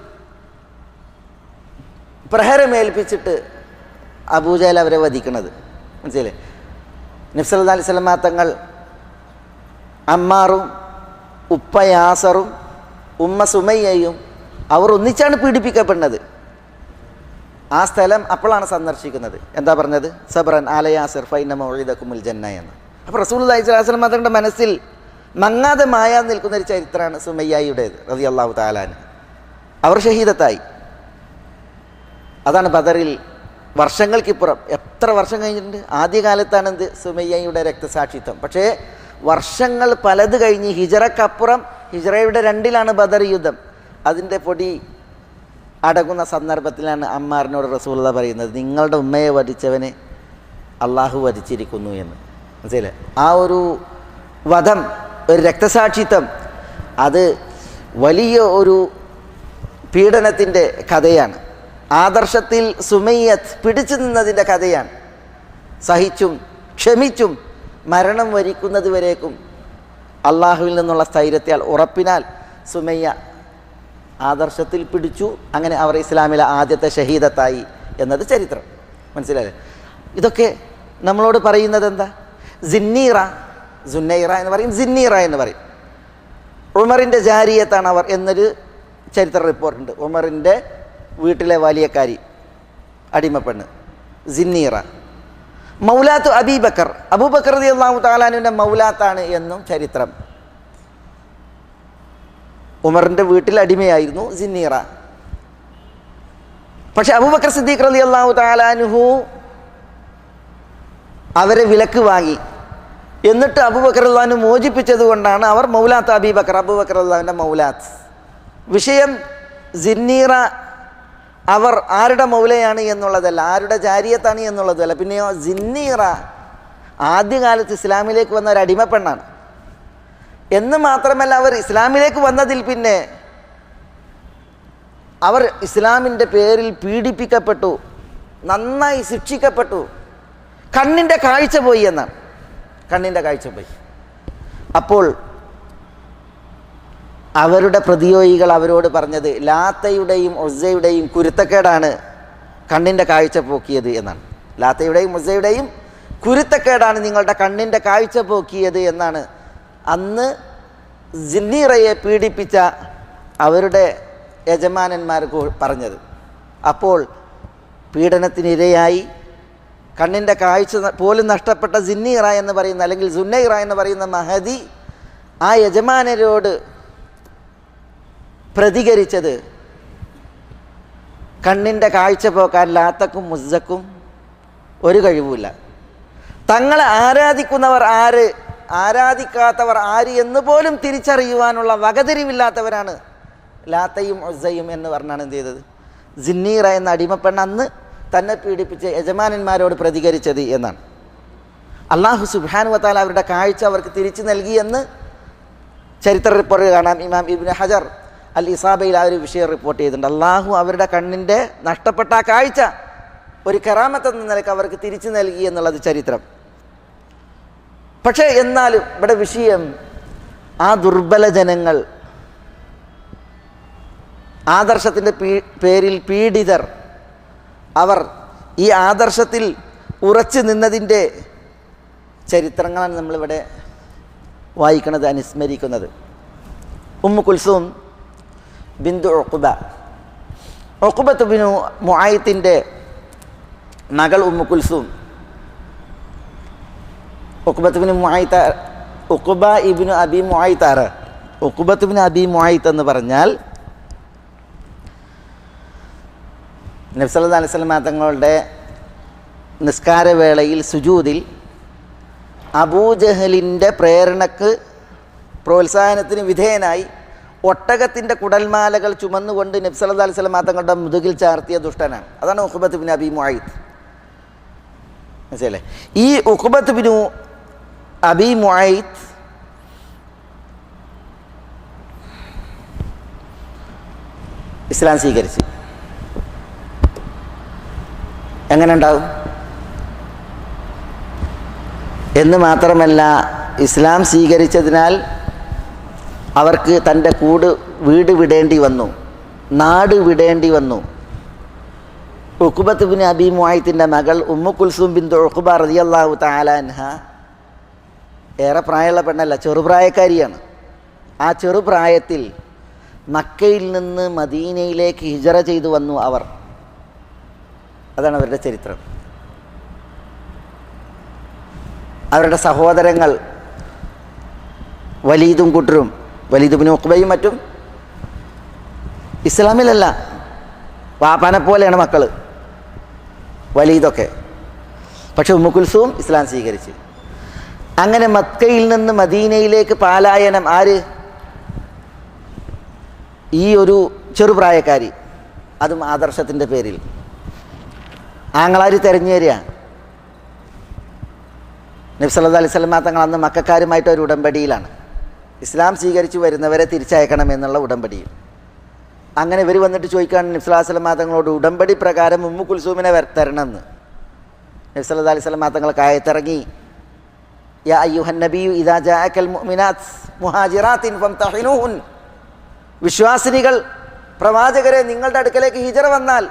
പ്രഹരമേൽപ്പിച്ചിട്ട് അബൂജഹൽ അവരെ വധിക്കുന്നത്. മനസ്സിലെ? നബി സല്ലല്ലാഹു അലൈഹി വസല്ലം തങ്ങൾ അമ്മാറും ഉപ്പ യാസറും ഉമ്മ സുമയ്യയും അവർ ഒന്നിച്ചാണ് പീഡിപ്പിക്കപ്പെടുന്നത്. ആ സ്ഥലം അപ്പോഴാണ് സന്ദർശിക്കുന്നത്. എന്താ പറഞ്ഞത്? സബ്രൻ ആല യാസിർ ഫൈന മൗഇദകുമുൽ ജന്ന എന്ന്. അപ്പോൾ റസൂലുള്ളാഹി സ്വല്ലല്ലാഹു അലൈഹി വസല്ലം തങ്ങളുടെ മനസ്സിൽ മങ്ങാതെ മായാൻ നിൽക്കുന്നൊരു ചരിത്രമാണ് സുമയ്യയുടേത് റളിയല്ലാഹു തആല അൻഹ. അവർ ഷഹീദത്തായി. അതാണ് ബദറിൽ വർഷങ്ങൾക്കിപ്പുറം എത്ര വർഷം കഴിഞ്ഞിട്ടുണ്ട്? ആദ്യകാലത്താണ് എന്ത് സുമയ്യയുടെ രക്തസാക്ഷിത്വം. പക്ഷേ വർഷങ്ങൾ പലത് കഴിഞ്ഞ് ഹിജറക്കപ്പുറം, ഹിജറയുടെ 2-ലാണ് ബദർ യുദ്ധം, അതിൻ്റെ പൊടി അടങ്ങുന്ന സന്ദർഭത്തിലാണ് അമ്മാറിനോട് റസൂലുള്ളാഹി പറയുന്നത്, നിങ്ങളുടെ ഉമ്മയെ വധിച്ചവനെ അള്ളാഹു വധിച്ചിരിക്കുന്നു എന്ന്. മനസ്സിലെ ആ ഒരു വധം, ഒരു രക്തസാക്ഷിത്വം, അത് വലിയ ഒരു പീഡനത്തിൻ്റെ കഥയാണ്. ആദർശത്തിൽ സുമയ്യത്ത് പിടിച്ചു നിന്നതിൻ്റെ കഥയാണ്. സഹിച്ചും ക്ഷമിച്ചും മരണം വരിക്കുന്നത് വരേക്കും അള്ളാഹുവിൽ നിന്നുള്ള സ്ഥൈര്യത്താൽ, ഉറപ്പിനാൽ സുമയ്യ ആദർശത്തിൽ പിടിച്ചു. അങ്ങനെ അവർ ഇസ്ലാമിലെ ആദ്യത്തെ ഷഹീദത്തായി എന്നത് ചരിത്രം. മനസ്സിലായില്ലേ? ഇതൊക്കെ നമ്മളോട് പറയുന്നത് എന്താ? സുന്നൈറ എന്ന് പറയും, സിന്നീറ എന്ന് പറയും. ഉമറിൻ്റെ ജാരിയത്താണ് അവർ എന്നൊരു ചരിത്ര റിപ്പോർട്ടുണ്ട്. ഉമറിൻ്റെ വീട്ടിലെ വലിയക്കാരി, അടിമപ്പെണ്ണ് സിന്നീറ. മൗലാത്ത് അബീബക്കർ, അബൂബക്കർ റളിയല്ലാഹു തആല അൻഹുവിൻ്റെ മൗലാത്താണ് എന്നും ചരിത്രം. ഉമറിൻ്റെ വീട്ടിൽ അടിമയായിരുന്നു സിന്നീറ. പക്ഷെ അബൂബക്കർ സിദ്ദീഖ് റളിയല്ലാഹു തആല അൻഹു അവരെ വിലക്ക് വാങ്ങി. എന്നിട്ട് അബൂബക്കർ റളിയല്ലാഹു അൻഹു മോചിപ്പിച്ചത് കൊണ്ടാണ് അവർ മൗലാത്ത് അബീബക്കർ, അബൂബക്കർ റളിയല്ലാഹുവിൻ്റെ മൗലാത്ത്. വിഷയം സിന്നീറ അവർ ആരുടെ മൗലയാണ് എന്നുള്ളതല്ല, ആരുടെ ജാരിയത്താണ് എന്നുള്ളതല്ല. പിന്നെയോ സിന്നീറ ആദ്യകാലത്ത് ഇസ്ലാമിലേക്ക് വന്ന ഒരു അടിമപ്പെണ്ണാണ് എന്ന് മാത്രമല്ല, അവർ ഇസ്ലാമിലേക്ക് വന്നതിൽ പിന്നെ അവർ ഇസ്ലാമിൻ്റെ പേരിൽ പീഡിപ്പിക്കപ്പെട്ടു, നന്നായി ശിക്ഷിക്കപ്പെട്ടു. കണ്ണിൻ്റെ കാഴ്ച പോയി എന്നാണ്, കണ്ണിൻ്റെ കാഴ്ച പോയി. അപ്പോൾ അവരുടെ പ്രതിയോഗികൾ അവരോട് പറഞ്ഞത് ലാത്തയുടെയും ഉസ്സയുടെയും കുരുത്തക്കേടാണ് കണ്ണിൻ്റെ കാഴ്ച പോക്കിയത് എന്നാണ്. ലാത്തയുടെയും ഉസ്സയുടെയും കുരുത്തക്കേടാണ് നിങ്ങളുടെ കണ്ണിൻ്റെ കാഴ്ച പോക്കിയത് എന്നാണ് അന്ന് സിന്നീറയെ പീഡിപ്പിച്ച അവരുടെ യജമാനന്മാർ പറഞ്ഞത്. അപ്പോൾ പീഡനത്തിനിരയായി കണ്ണിൻ്റെ കാഴ്ച പോലും നഷ്ടപ്പെട്ട സിന്നീറ എന്ന് പറയുന്ന, അല്ലെങ്കിൽ സുന്നൈറ എന്ന് പറയുന്ന മഹദി ആ യജമാനരോട് പ്രതികരിച്ചത്, കണ്ണിൻ്റെ കാഴ്ച പോക്കാൻ ലാത്തക്കും മുസ്സക്കും ഒരു കഴിവുമില്ല, തങ്ങളെ ആരാധിക്കുന്നവർ ആര്, ആരാധിക്കാത്തവർ ആര് എന്ന് പോലും തിരിച്ചറിയുവാനുള്ള വകതിരിവില്ലാത്തവരാണ് ലാത്തയും ഉസ്സയും എന്ന് പറഞ്ഞാണ് എന്ത് ചെയ്തത്, സിന്നീറ എന്ന അടിമപ്പെണ്ണ അന്ന് തന്നെ പീഡിപ്പിച്ച് യജമാനന്മാരോട് പ്രതികരിച്ചത് എന്നാണ്. അള്ളാഹു സുബ്ഹാനഹു വ തആല അവരുടെ കാഴ്ച അവർക്ക് തിരിച്ചു നൽകിയെന്ന് ചരിത്ര റിപ്പോർട്ട് കാണാം. ഇമാം ഇബ്നു ഹജർ അൽ ഇസാബയിൽ ആ ഒരു വിഷയം റിപ്പോർട്ട് ചെയ്തിട്ടുണ്ട്. അള്ളാഹു അവരുടെ കണ്ണിൻ്റെ നഷ്ടപ്പെട്ട ആ കാഴ്ച ഒരു കറാമത്ത് എന്ന നിലയ്ക്ക് അവർക്ക് തിരിച്ചു നൽകി എന്നുള്ളത് ചരിത്രം. പക്ഷേ എന്നാലും ഇവിടെ വിഷയം, ആ ദുർബല ജനങ്ങൾ, ആദർശത്തിൻ്റെ പേരിൽ പീഡിതർ, അവർ ഈ ആദർശത്തിൽ ഉറച്ചു നിന്നതിൻ്റെ ചരിത്രങ്ങളാണ് നമ്മളിവിടെ വായിക്കുന്നത്, അനുസ്മരിക്കുന്നത്. ഉമ്മു കുൽസൂം ബിന്തു ഉഖ്ബത്ത് ബിനു മുആയ്ത്തിൻ്റെ മകൾ ഉമ്മു കുൽസൂം. ഉഖ്ബത്ത് ബിനു മുആയ്ത്ത്, ഉഖ്ബ ഇബ്നു അബി മുആയ്ത്ത് ആര്? ഉഖ്ബത്ത് ബിനു അബി മുആയ്ത്ത് എന്ന് പറഞ്ഞാൽ നബി സല്ലല്ലാഹു അലൈഹി വസല്ലം തങ്ങളുടെ നിസ്കാരവേളയിൽ സുജൂദിൽ അബൂജഹലിൻ്റെ പ്രേരണക്ക് പ്രോത്സാഹനത്തിന് വിധേയനായി ഒട്ടകത്തിൻ്റെ കുടൽമാലകൾ ചുമന്നുകൊണ്ട് നബി സല്ലല്ലാഹു അലൈഹി വസല്ലം തങ്ങളുടെ മുതുകിൽ ചാർത്തിയ ദുഷ്ടനാണ്. അതാണ് ഉഖ്ബത്ത് ബിൻ അബി മുആയ്ത്ത്. മനസ്സിലല്ലേ? ഈ ഉഖ്ബത്ത് ബിൻ അബി മുആയ്ത്ത് ഇസ്ലാം സ്വീകരിച്ചു. എങ്ങനെ ഉണ്ടാവും എന്ന് മാത്രമല്ല, ഇസ്ലാം സ്വീകരിച്ചതിനാൽ അവർക്ക് തൻ്റെ വീട് വിടേണ്ടി വന്നു, നാട് വിടേണ്ടി വന്നു. ഉഖ്ബത്ത് ബിൻ അബി മുആയ്ത്തിൻ്റെ മകൾ ഉമ്മു കുൽസൂം ബിന്തു ഉഖ്ബ റളിയല്ലാഹു തആല അൻഹ ഏറെ പ്രായമുള്ള പെണ്ണല്ല, ചെറുപ്രായക്കാരിയാണ്. ആ ചെറുപ്രായത്തിൽ മക്കയിൽ നിന്ന് മദീനയിലേക്ക് ഹിജറ ചെയ്തു വന്നു അവർ. അതാണ് അവരുടെ ചരിത്രം. അവരുടെ സഹോദരങ്ങൾ വലീദും കൂട്ടരും, വലീദ് ബിൻ ഉഖ്ബയും മറ്റും ഇസ്ലാമിലല്ല, വാപ്പാനെ പോലെയാണ് മക്കൾ വലീദൊക്കെ. പക്ഷെ ഉമ്മു കുൽസൂം ഇസ്ലാം സ്വീകരിച്ചു. അങ്ങനെ മക്കയിൽ നിന്ന് മദീനയിലേക്ക് പാലായനം ആര്? ഈ ഒരു ചെറുപ്രായക്കാരി, അതും ആദർശത്തിൻ്റെ പേരിൽ. ആങ്ങളാർ തെരഞ്ഞു തരിക. നബി സല്ലല്ലാഹു അലൈഹി വസല്ലം തങ്ങൾ അന്ന് മക്കക്കാരുമായിട്ട് ഒരു ഉടമ്പടിയിലാണ്. ഇസ്ലാം സ്വീകരിച്ചു വരുന്നവരെ തിരിച്ചയക്കണം എന്നുള്ള ഉടമ്പടിയിൽ. അങ്ങനെ ഇവർ വന്നിട്ട് ചോദിക്കുകയാണ് നബി സല്ലല്ലാഹു അലൈഹി വസല്ലം തങ്ങളോട് ഉടമ്പടി പ്രകാരം ഉമ്മു കുൽസൂമിനെ തരണമെന്ന്. നബി സല്ലല്ലാഹു അലൈഹി വസല്ലം തങ്ങൾക്ക് ആയത്തിറങ്ങി, യാ അയ്യുഹൻ നബിയു ഇദാ ജാഅകൽ മുഅ്മിനാത്ത് മുഹാജിറാത്തിൻ ഫംതഹിനൂഹുൻ. വിശ്വാസിനികൾ പ്രവാചകരെ നിങ്ങളുടെ അടുക്കലേക്ക് ഹിജറ വന്നാൽ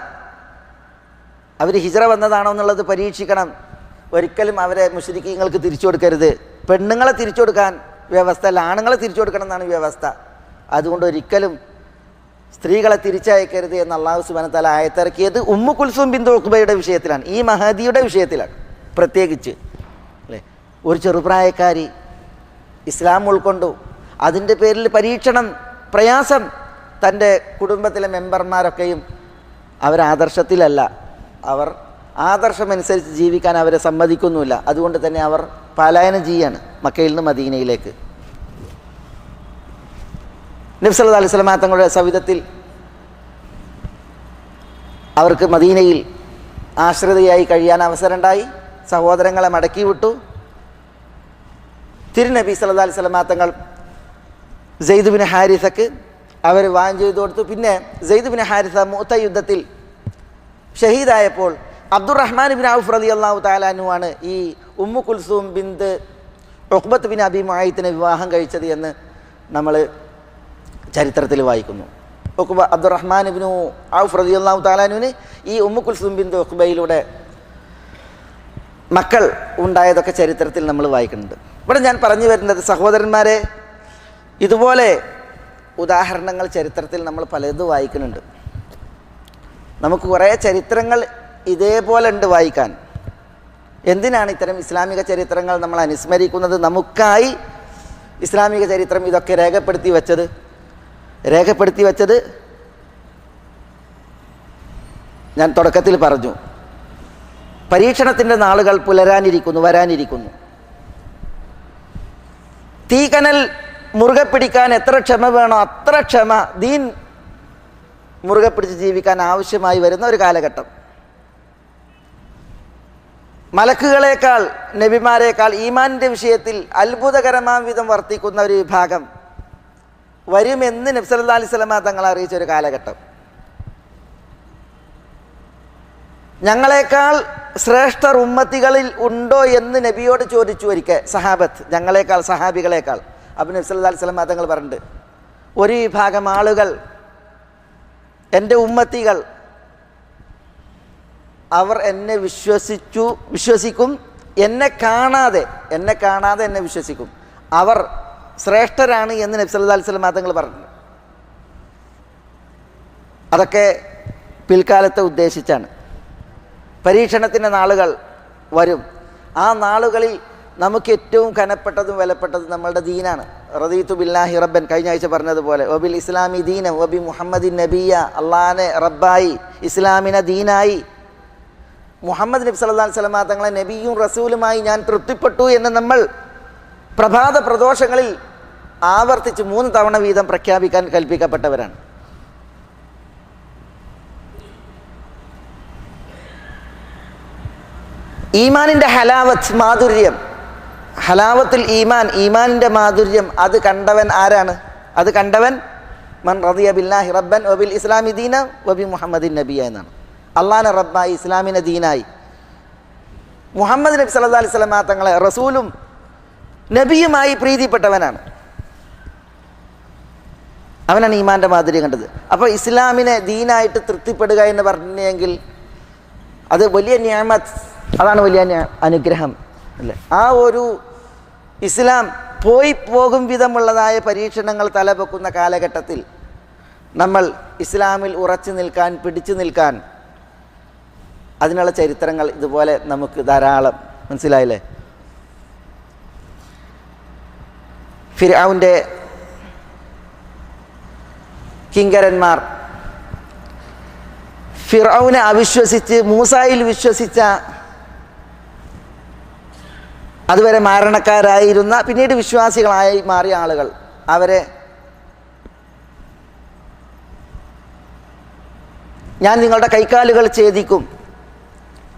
അവർ ഹിജറ വന്നതാണോ എന്നുള്ളത് പരീക്ഷിക്കണം. ഒരിക്കലും അവരെ മുശ്രിക്കീങ്ങൾക്ക് തിരിച്ചു കൊടുക്കരുത്. പെണ്ണുങ്ങളെ തിരിച്ചു കൊടുക്കാൻ വ്യവസ്ഥ അല്ല, ആണുങ്ങളെ തിരിച്ചു കൊടുക്കണം എന്നാണ് വ്യവസ്ഥ. അതുകൊണ്ട് ഒരിക്കലും സ്ത്രീകളെ തിരിച്ചയക്കരുത് എന്ന് അല്ലാഹു സുബ്ഹാനഹു വ തആല ആയത്തിറക്കിയത് ഉമ്മു കുൽസൂം ബിൻത് ഉഖ്ബയുടെ വിഷയത്തിലാണ്, ഈ മഹദിയുടെ വിഷയത്തിലാണ് പ്രത്യേകിച്ച്. അല്ലേ, ഒരു ചെറുപ്രായക്കാരി ഇസ്ലാം ഉൾക്കൊണ്ടു. അതിൻ്റെ പേരിൽ പരീക്ഷണം, പ്രയാസം. തൻ്റെ കുടുംബത്തിലെ മെമ്പർമാരൊക്കെയും അവരാദർശത്തിലല്ല, അവർ ആദർശമനുസരിച്ച് ജീവിക്കാൻ അവരെ സമ്മതിക്കുന്നുമില്ല. അതുകൊണ്ട് തന്നെ അവർ പലായനം ചെയ്യാണ് മക്കയിൽ നിന്ന് മദീനയിലേക്ക്. നബി സല്ലല്ലാഹു അലൈഹി വസല്ലം തങ്ങളുടെ സവിധത്തിൽ അവർക്ക് മദീനയിൽ ആശ്രിതയായി കഴിയാൻ അവസരമുണ്ടായി. സഹോദരങ്ങളെ മടക്കി വിട്ടു. തിരുനബി സല്ലല്ലാഹു അലൈഹി വസല്ലം തങ്ങൾ സെയ്ദ് ബിൻ ഹാരിസക്ക് അവർ വാൻ ചെയ്തു കൊടുത്തു. പിന്നെ സെയ്ദ് ബിൻ ഹാരിസ മുഅ്ത യുദ്ധത്തിൽ ഷഹീദായപ്പോൾ അബ്ദുറഹ്മാൻ ബിൻ ഔഫ് റളിയല്ലാഹു തആല അൻഹു ആണ് ഈ ഉമ്മു കുൽസൂം ബിൻത് ഉഖ്ബത്ത് ബിൻ അബി മുഅയ്ത്തിനെ വിവാഹം കഴിച്ചത് എന്ന് നമ്മൾ ചരിത്രത്തിൽ വായിക്കുന്നു. അബ്ദുറഹ്മാൻ ബിൻ ഔഫ് റളിയല്ലാഹു തആല അൻഹുവിന് ഈ ഉമ്മു കുൽസൂം ബിൻത് ഉഖ്ബയിലൂടെ മക്കൾ ഉണ്ടായതൊക്കെ ചരിത്രത്തിൽ നമ്മൾ വായിക്കുന്നുണ്ട്. ഇവിടെ ഞാൻ പറഞ്ഞു വരുന്നത്, സഹോദരന്മാരെ, ഇതുപോലെ ഉദാഹരണങ്ങൾ ചരിത്രത്തിൽ നമ്മൾ പലതും വായിക്കുന്നുണ്ട്. നമുക്ക് കുറേ ചരിത്രങ്ങൾ ഇതേപോലെ ഉണ്ട് വായിക്കാൻ. എന്തിനാണ് ഇത്തരം ഇസ്ലാമിക ചരിത്രങ്ങൾ നമ്മൾ അനുസ്മരിക്കുന്നത്? നമുക്കായി ഇസ്ലാമിക ചരിത്രം ഇതൊക്കെ രേഖപ്പെടുത്തി വെച്ചത് ഞാൻ തുടക്കത്തിൽ പറഞ്ഞു, പരീക്ഷണത്തിൻ്റെ നാളുകൾ വരാനിരിക്കുന്നു. തീക്കനൽ മുറുകെ പിടിക്കാൻ എത്ര ക്ഷമ വേണോ അത്ര ക്ഷമ ദീൻ മുറുകെ പിടിച്ച് ജീവിക്കാൻ ആവശ്യമായി വരുന്ന ഒരു കാലഘട്ടം. മലക്കുകളേക്കാൾ നബിമാരേക്കാൾ ഈമാനിൻ്റെ വിഷയത്തിൽ അത്ഭുതകരമാം വിധം വർത്തിക്കുന്ന ഒരു വിഭാഗം വരുമെന്ന് നബി സല്ലല്ലാഹു അലൈഹി വസല്ലം തങ്ങൾ അറിയിച്ചൊരു കാലഘട്ടം. ഞങ്ങളെക്കാൾ ശ്രേഷ്ഠർ ഉമ്മത്തികളിൽ ഉണ്ടോ എന്ന് നബിയോട് ചോദിച്ചു ഒരിക്കൽ സഹാബത്ത്, ഞങ്ങളെക്കാൾ, സഹാബികളെക്കാൾ. അപ്പോൾ നബി സല്ലല്ലാഹു അലൈഹി വസല്ലം തങ്ങൾ പറഞ്ഞിട്ട്, ഒരു വിഭാഗം ആളുകൾ എൻ്റെ ഉമ്മത്തികൾ, അവർ എന്നെ വിശ്വസിക്കും, എന്നെ കാണാതെ എന്നെ വിശ്വസിക്കും, അവർ ശ്രേഷ്ഠരാണ് എന്ന് നബി സല്ലല്ലാഹു അലൈഹി വസല്ലം തങ്ങൾ പറഞ്ഞു. അതൊക്കെ പിൽക്കാലത്തെ ഉദ്ദേശിച്ചാണ്. പരീക്ഷണത്തിൻ്റെ നാളുകൾ വരും. ആ നാളുകളിൽ നമുക്ക് ഏറ്റവും കനപ്പെട്ടതും വിലപ്പെട്ടതും നമ്മളുടെ ദീനാണ്. റദീതു ബില്ലാഹി റബ്ബൻ, കഴിഞ്ഞ ആഴ്ച പറഞ്ഞതുപോലെ, വബിൽ ഇസ്ലാമി ദീന വബി മുഹമ്മദിൻ നബിയ, അള്ളാഹിനെ റബ്ബായി, ഇസ്ലാമിനെ ദീനായി, മുഹമ്മദ് നബി സല്ലല്ലാഹു അലൈഹി വസല്ലം തങ്ങളെ നബിയും റസൂലുമായി ഞാൻ തൃപ്തിപ്പെട്ടു എന്ന് നമ്മൾ പ്രഭാത പ്രദോഷങ്ങളിൽ ആവർത്തിച്ച് 3 തവണ വീതം പ്രഖ്യാപിക്കാൻ കൽപ്പിക്കപ്പെട്ടവരാണ്. ഈമാനിൻ്റെ ഹലാവത്തുൽ ഈമാൻ, ഈമാനിൻ്റെ മാധുര്യം, അത് കണ്ടവൻ ആരാണ്? അത് കണ്ടവൻ മൻ റദിയ ബില്ലാഹി റബ്ബൻ വബിൽ ഇസ്ലാമി ദീന വബി മുഹമ്മദിൻ നബിയ എന്നാണ്. അള്ളാഹിനെ റബ്ബായി, ഇസ്ലാമിനെ ദീനായി, മുഹമ്മദ് നബി സല്ലല്ലാഹു അലൈഹി വസല്ലം തങ്ങളെ റസൂലും നബിയുമായി പ്രീതിപ്പെട്ടവനാണ്. അവനാണ് ഈമാൻ്റെ മാധുര്യം കണ്ടത്. അപ്പോൾ ഇസ്ലാമിനെ ദീനായിട്ട് തൃപ്തിപ്പെടുക എന്ന് പറഞ്ഞെങ്കിൽ അത് വലിയ നിഅമത്ത്, അതാണ് വലിയ അനുഗ്രഹം അല്ലേ. ആ ഒരു ഇസ്ലാം പോകും വിധമുള്ളതായ പരീക്ഷണങ്ങൾ തലപൊക്കുന്ന കാലഘട്ടത്തിൽ നമ്മൾ ഇസ്ലാമിൽ ഉറച്ചു നിൽക്കാൻ, പിടിച്ചു നിൽക്കാൻ അതിനുള്ള ചരിത്രങ്ങൾ ഇതുപോലെ നമുക്ക് ധാരാളം. മനസ്സിലായില്ലേ? ഫിർഔന്റെ കിങ്കരന്മാർ ഫിർഔനെ അവിശ്വസിച്ച് മൂസായിൽ വിശ്വസിച്ച അതുവരെ മാരണക്കാരായിരുന്ന പിന്നീട് വിശ്വാസികളായി മാറിയ ആളുകൾ, അവരെ ഞാൻ നിങ്ങളുടെ കൈക്കാലുകൾ ഛേദിക്കും,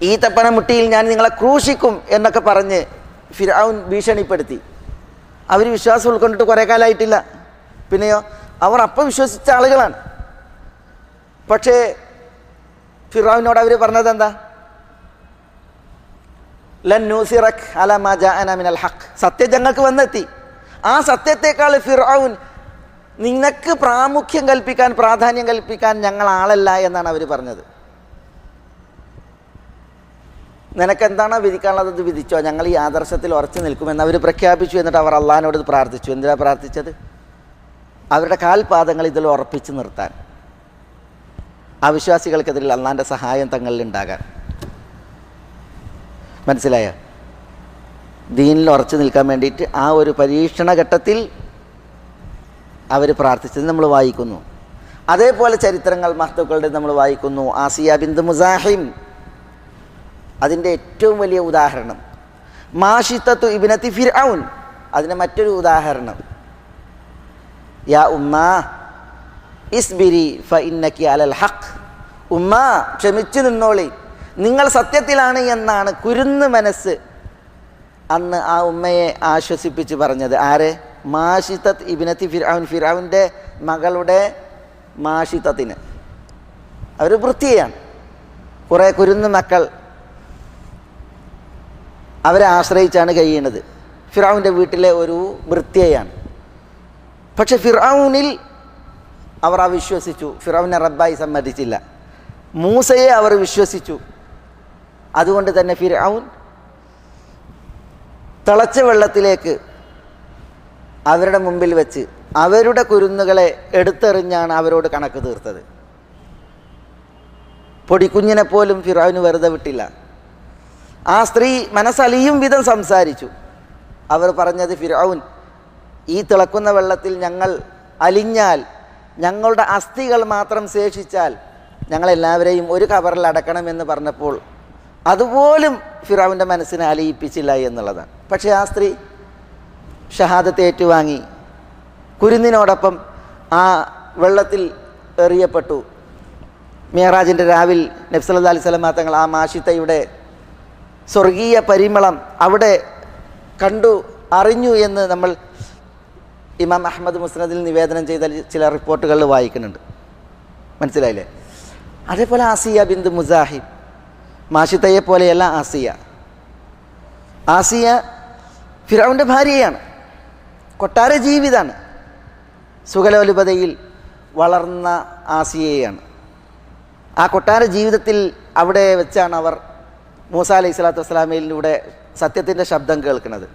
ഈ തപ്പനമുട്ടിയിൽ ഞാൻ നിങ്ങളെ ക്രൂശിക്കും എന്നൊക്കെ പറഞ്ഞ് ഫിർഔൻ ഭീഷണിപ്പെടുത്തി. അവർ വിശ്വാസം ഉൾക്കൊണ്ടിട്ട് കുറേ കാലമായിട്ടില്ല. പിന്നെയോ അവർ അപ്പം വിശ്വസിച്ച ആളുകളാണ്. പക്ഷേ ഫിർഔനോട് അവർ പറഞ്ഞത് എന്താ? ലൻ നൂസിറക് അലാ മാ ജാഅനാ മിനൽ ഹഖ്, സത്യം ഞങ്ങൾക്ക് വന്നെത്തി. ആ സത്യത്തെക്കാൾ ഫിർഔൻ നിനക്ക് പ്രാമുഖ്യം കൽപ്പിക്കാൻ, പ്രാധാന്യം കൽപ്പിക്കാൻ ഞങ്ങൾ ആളല്ല എന്നാണ് അവർ പറഞ്ഞത്. നിനക്കെന്താണോ വിധിക്കാനുള്ളത് അത് വിധിച്ചോ, ഞങ്ങൾ ഈ ആദർശത്തിൽ ഉറച്ചു നിൽക്കുമെന്ന് അവർ പ്രഖ്യാപിച്ചു. എന്നിട്ട് അവർ അള്ളാഹിനോട് പ്രാർത്ഥിച്ചു. എന്തിനാണ് പ്രാർത്ഥിച്ചത്? അവരുടെ കാൽപാദങ്ങൾ ഇതിൽ ഉറപ്പിച്ച് നിർത്താൻ, അവിശ്വാസികൾക്കെതിരെ അള്ളാഹിൻ്റെ സഹായം തങ്ങളിൽ ഉണ്ടാകാൻ. മനസ്സിലായോ? ദീനിൽ ഉറച്ചു നിൽക്കാൻ വേണ്ടിയിട്ട് ആ ഒരു പരീക്ഷണ ഘട്ടത്തിൽ അവർ പ്രാർത്ഥിച്ചത് നമ്മൾ വായിക്കുന്നു. അതേപോലെ ചരിത്രങ്ങൾ മഹ്തുക്കളുടെ നമ്മൾ വായിക്കുന്നു. ആസിയ ബിന്ത് മുസാഹിം അതിൻ്റെ ഏറ്റവും വലിയ ഉദാഹരണം. മാഷിത്തത്തു ഇബ്നത്തി ഫിർഔൻ അതിന് മറ്റൊരു ഉദാഹരണം. യാ ഉമ്മാ ഇസ്ബിരി ഫഇന്നകി അലൽ ഹഖ്, ഉമ്മ ക്ഷമിച്ചു നിന്നോളി, നിങ്ങൾ സത്യത്തിലാണ് എന്നാണ് കുരുന്ന് മനസ്സ് അന്ന് ആ ഉമ്മയെ ആശ്വസിപ്പിച്ച് പറഞ്ഞത്. ആരെ? മാഷിത്തത്ത് ഇബ്നത്തി ഫിർഔൻ, ഫിർഔൻ്റെ മകളുടെ മാഷിത്തത്തിന്. അവർ വൃത്തിയാണ്, കുറേ കുരുന്ന് മക്കൾ അവരെ ആശ്രയിച്ചാണ് കഴിയുന്നത്. ഫിർഔൻ്റെ വീട്ടിലെ ഒരു വൃത്തിയാണ്. പക്ഷെ ഫിർഔനിൽ അവർ അവിശ്വസിച്ചു. ഫിർഔനെ റബ്ബായി സമ്മതിച്ചില്ല. മൂസയെ അവർ വിശ്വസിച്ചു. അതുകൊണ്ട് തന്നെ ഫിർഔൻ തിളച്ച വെള്ളത്തിലേക്ക് അവരുടെ മുമ്പിൽ വെച്ച് അവരുടെ കുരുന്നുകളെ എടുത്തെറിഞ്ഞാണ് അവരോട് കണക്ക് തീർത്തത്. പൊടിക്കുഞ്ഞിനെ പോലും ഫിർഔന് വെറുതെ വിട്ടില്ല. ആ സ്ത്രീ മനസ്സലിയും വിധം സംസാരിച്ചു. അവർ പറഞ്ഞത്, ഫിർഔൻ, ഈ തിളക്കുന്ന വെള്ളത്തിൽ ഞങ്ങൾ അലിഞ്ഞാൽ, ഞങ്ങളുടെ അസ്ഥികൾ മാത്രം ശേഷിച്ചാൽ ഞങ്ങളെല്ലാവരെയും ഒരു കവറിൽ അടക്കണമെന്ന് പറഞ്ഞപ്പോൾ അതുപോലും ഫിർഔൻ്റെ മനസ്സിനെ അലിയിപ്പിച്ചില്ല എന്നുള്ളതാണ്. പക്ഷേ ആ സ്ത്രീ ഷഹാദത്ത് ഏറ്റുവാങ്ങി കുരുന്നിനോടൊപ്പം ആ വെള്ളത്തിൽ എറിയപ്പെട്ടു. മിഅ്റാജിൻ്റെ രാവിൽ നബി സല്ലല്ലാഹു അലൈഹി വസല്ലം തങ്ങൾ ആ മാഷിത്തയുടെ സ്വർഗീയ പരിമളം അവിടെ കണ്ടു അറിഞ്ഞു എന്ന് നമ്മൾ ഇമാം അഹ്മദ് മുസ്നദിൽ നിവേദനം ചെയ്ത ചില റിപ്പോർട്ടുകളിൽ വായിക്കുന്നുണ്ട്. മനസ്സിലായില്ലേ? അതേപോലെ ആസിയ ബിന്ത് മുസാഹിം, മാഷിത്തയെ പോലെയല്ല ആസിയ. ആസിയ ഫിർഔൻ്റെ ഭാര്യയാണ്, കൊട്ടാര ജീവിതമാണ്. സുഖലോലുപതയിൽ വളർന്ന ആസിയയാണ്. ആ കൊട്ടാര ജീവിതത്തിൽ അവിടെ വെച്ചാണ് അവർ മൂസ അലൈഹി സ്വലാത്തു വസ്സലാമയിലൂടെ സത്യത്തിൻ്റെ ശബ്ദം കേൾക്കുന്നത്.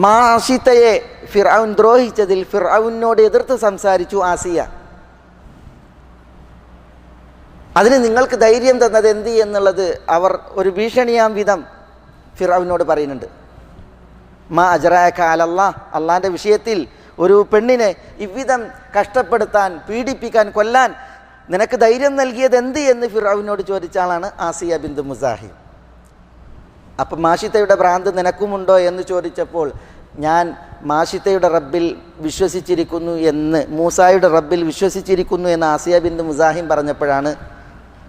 മാഷിത്തയെ ഫിർഔൻ ദ്രോഹിച്ചതിൽ ഫിർഔനോട് എതിർത്ത് സംസാരിച്ചു ആസിയ. അതിന് നിങ്ങൾക്ക് ധൈര്യം തന്നത് എന്ത് എന്നുള്ളത് അവർ ഒരു ഭീഷണിയാം വിധം ഫിർഔനോട് പറയുന്നുണ്ട്. മാ അജ്റാക അലല്ലാഹ്, അള്ളാൻ്റെ വിഷയത്തിൽ ഒരു പെണ്ണിനെ ഇவ்விധം കഷ്ടപ്പെടുത്താൻ, പീഡിപ്പിക്കാൻ, കൊല്ലാൻ നിനക്ക് ധൈര്യം നൽകിയത് എന്ത് എന്ന് ഫിർഔനോട് ചോദിച്ച ആളാണ് ആസിയ ബിന്ത് മുസാഹിം. അപ്പം മാഷിത്തയുടെ ഭ്രാന്ത് നിനക്കുമുണ്ടോ എന്ന് ചോദിച്ചപ്പോൾ ഞാൻ മാഷിത്തയുടെ റബ്ബിൽ വിശ്വസിച്ചിരിക്കുന്നു എന്ന്, മൂസായുടെ റബ്ബിൽ വിശ്വസിച്ചിരിക്കുന്നു എന്ന് ആസിയ ബിന്ത് മുസാഹിം പറഞ്ഞപ്പോഴാണ്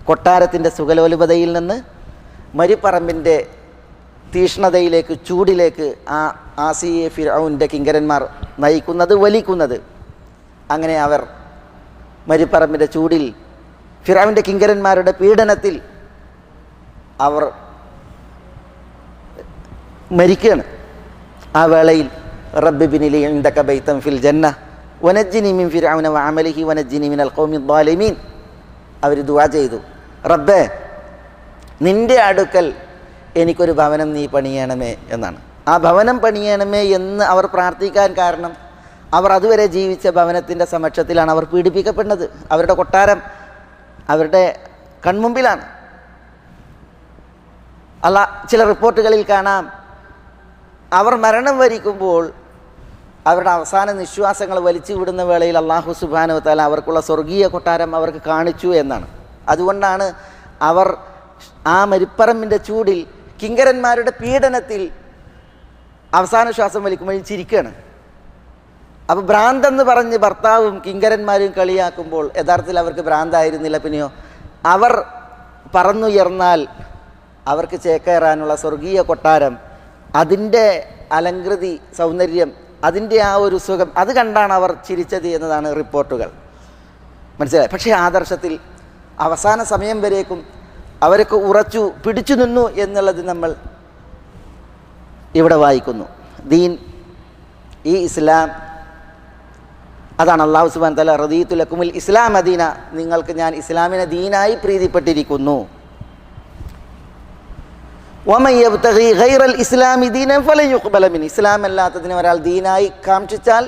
കൊട്ടാരത്തിൻ്റെ സുഖലോലുപതയിൽ നിന്ന് മരിപ്പറമ്പിൻ്റെ തീഷ്ണതയിലേക്ക്, ചൂടിലേക്ക് ആ ആസിയെ ഫിർഔൻ്റെ കിങ്കരന്മാർ നയിക്കുന്നത്, വലിക്കുന്നത്. അങ്ങനെ അവർ മരിപ്പറമ്പിൻ്റെ ചൂടിൽ, ഫിർഔൻ്റെ കിങ്കരന്മാരുടെ പീഡനത്തിൽ അവർ മരിക്കുകയാണ്. ആ വേളയിൽ റബ്ബി ബിനിലി ഇൻദക ബൈതൻ ഫിൽ ജന്ന വനജ്ജിനി മിൻ ഫിർഔന വഅമലിഹി വനജ്ജിനി മിനൽ ഖൗമി ദ്വാലിമീൻ. അവർ ദുആ ചെയ്തു, റബ്ബേ, നിൻ്റെ അടുക്കൽ എനിക്കൊരു ഭവനം നീ പണിയണമേ എന്നാണ്. ആ ഭവനം പണിയണമേ എന്ന് അവർ പ്രാർത്ഥിക്കാൻ കാരണം അവർ അതുവരെ ജീവിച്ച ഭവനത്തിൻ്റെ സമക്ഷത്തിലാണ് അവർ പീഡിപ്പിക്കപ്പെടുന്നത്. അവരുടെ കൊട്ടാരം അവരുടെ കൺമുമ്പിലാണ്. ചില റിപ്പോർട്ടുകളിൽ കാണാം, അവർ മരണം വരിക്കുമ്പോൾ അവരുടെ അവസാന നിശ്വാസങ്ങൾ വലിച്ചു വിടുന്ന വേളയിൽ അല്ലാഹു സുബ്ഹാനഹു വ തആല അവർക്കുള്ള സ്വർഗീയ കൊട്ടാരം അവർക്ക് കാണിച്ചു എന്നാണ്. അതുകൊണ്ടാണ് അവർ ആ മരിപ്പറമ്പിൻ്റെ ചൂടിൽ, കിങ്കരന്മാരുടെ പീഡനത്തിൽ അവസാന ശ്വാസം വലിക്കുമ്പോഴും ചിരിക്കുകയാണ്. അപ്പോൾ ഭ്രാന്തെന്ന് പറഞ്ഞ് ഭർത്താവും കിങ്കരന്മാരും കളിയാക്കുമ്പോൾ യഥാർത്ഥത്തിൽ അവർക്ക് ഭ്രാന്തായിരുന്നില്ല. പിന്നെയോ അവർ പറന്നുയർന്നാൽ അവർക്ക് ചേക്കേറാനുള്ള സ്വർഗീയ കൊട്ടാരം, അതിൻ്റെ അലങ്കൃതി സൗന്ദര്യം, അതിൻ്റെ ആ ഒരു സുഖം, അത് കണ്ടാണ് അവർ ചിരിച്ചത് എന്നതാണ് റിപ്പോർട്ടുകൾ. മനസ്സിലായി? പക്ഷേ ആദർശത്തിൽ അവസാന സമയം വരേക്കും അവരൊക്കെ ഉറച്ചു പിടിച്ചു നിന്നു എന്നുള്ളത് നമ്മൾ ഇവിടെ വായിക്കുന്നു. ദീൻ, ഈ ഇസ്ലാം, അതാണ് അല്ലാഹു സുബ്ഹാനഹു വ തആല റദീതു ലക്കുമുൽ ഇസ്ലാമ ദീന, നിങ്ങൾക്ക് ഞാൻ ഇസ്ലാമിനെ ദീനായി പ്രീതിപ്പെട്ടിരിക്കുന്നു. വമൻ യബ്തഗി ഗൈറൽ ഇസ്ലാമി ദീനൻ ഫലൻ യുഖ്ബല മിൻ, ഇസ്ലാം അല്ലാത്തതിനെ ഒരാൾ ദീനായി കാക്ഷിച്ചാൽ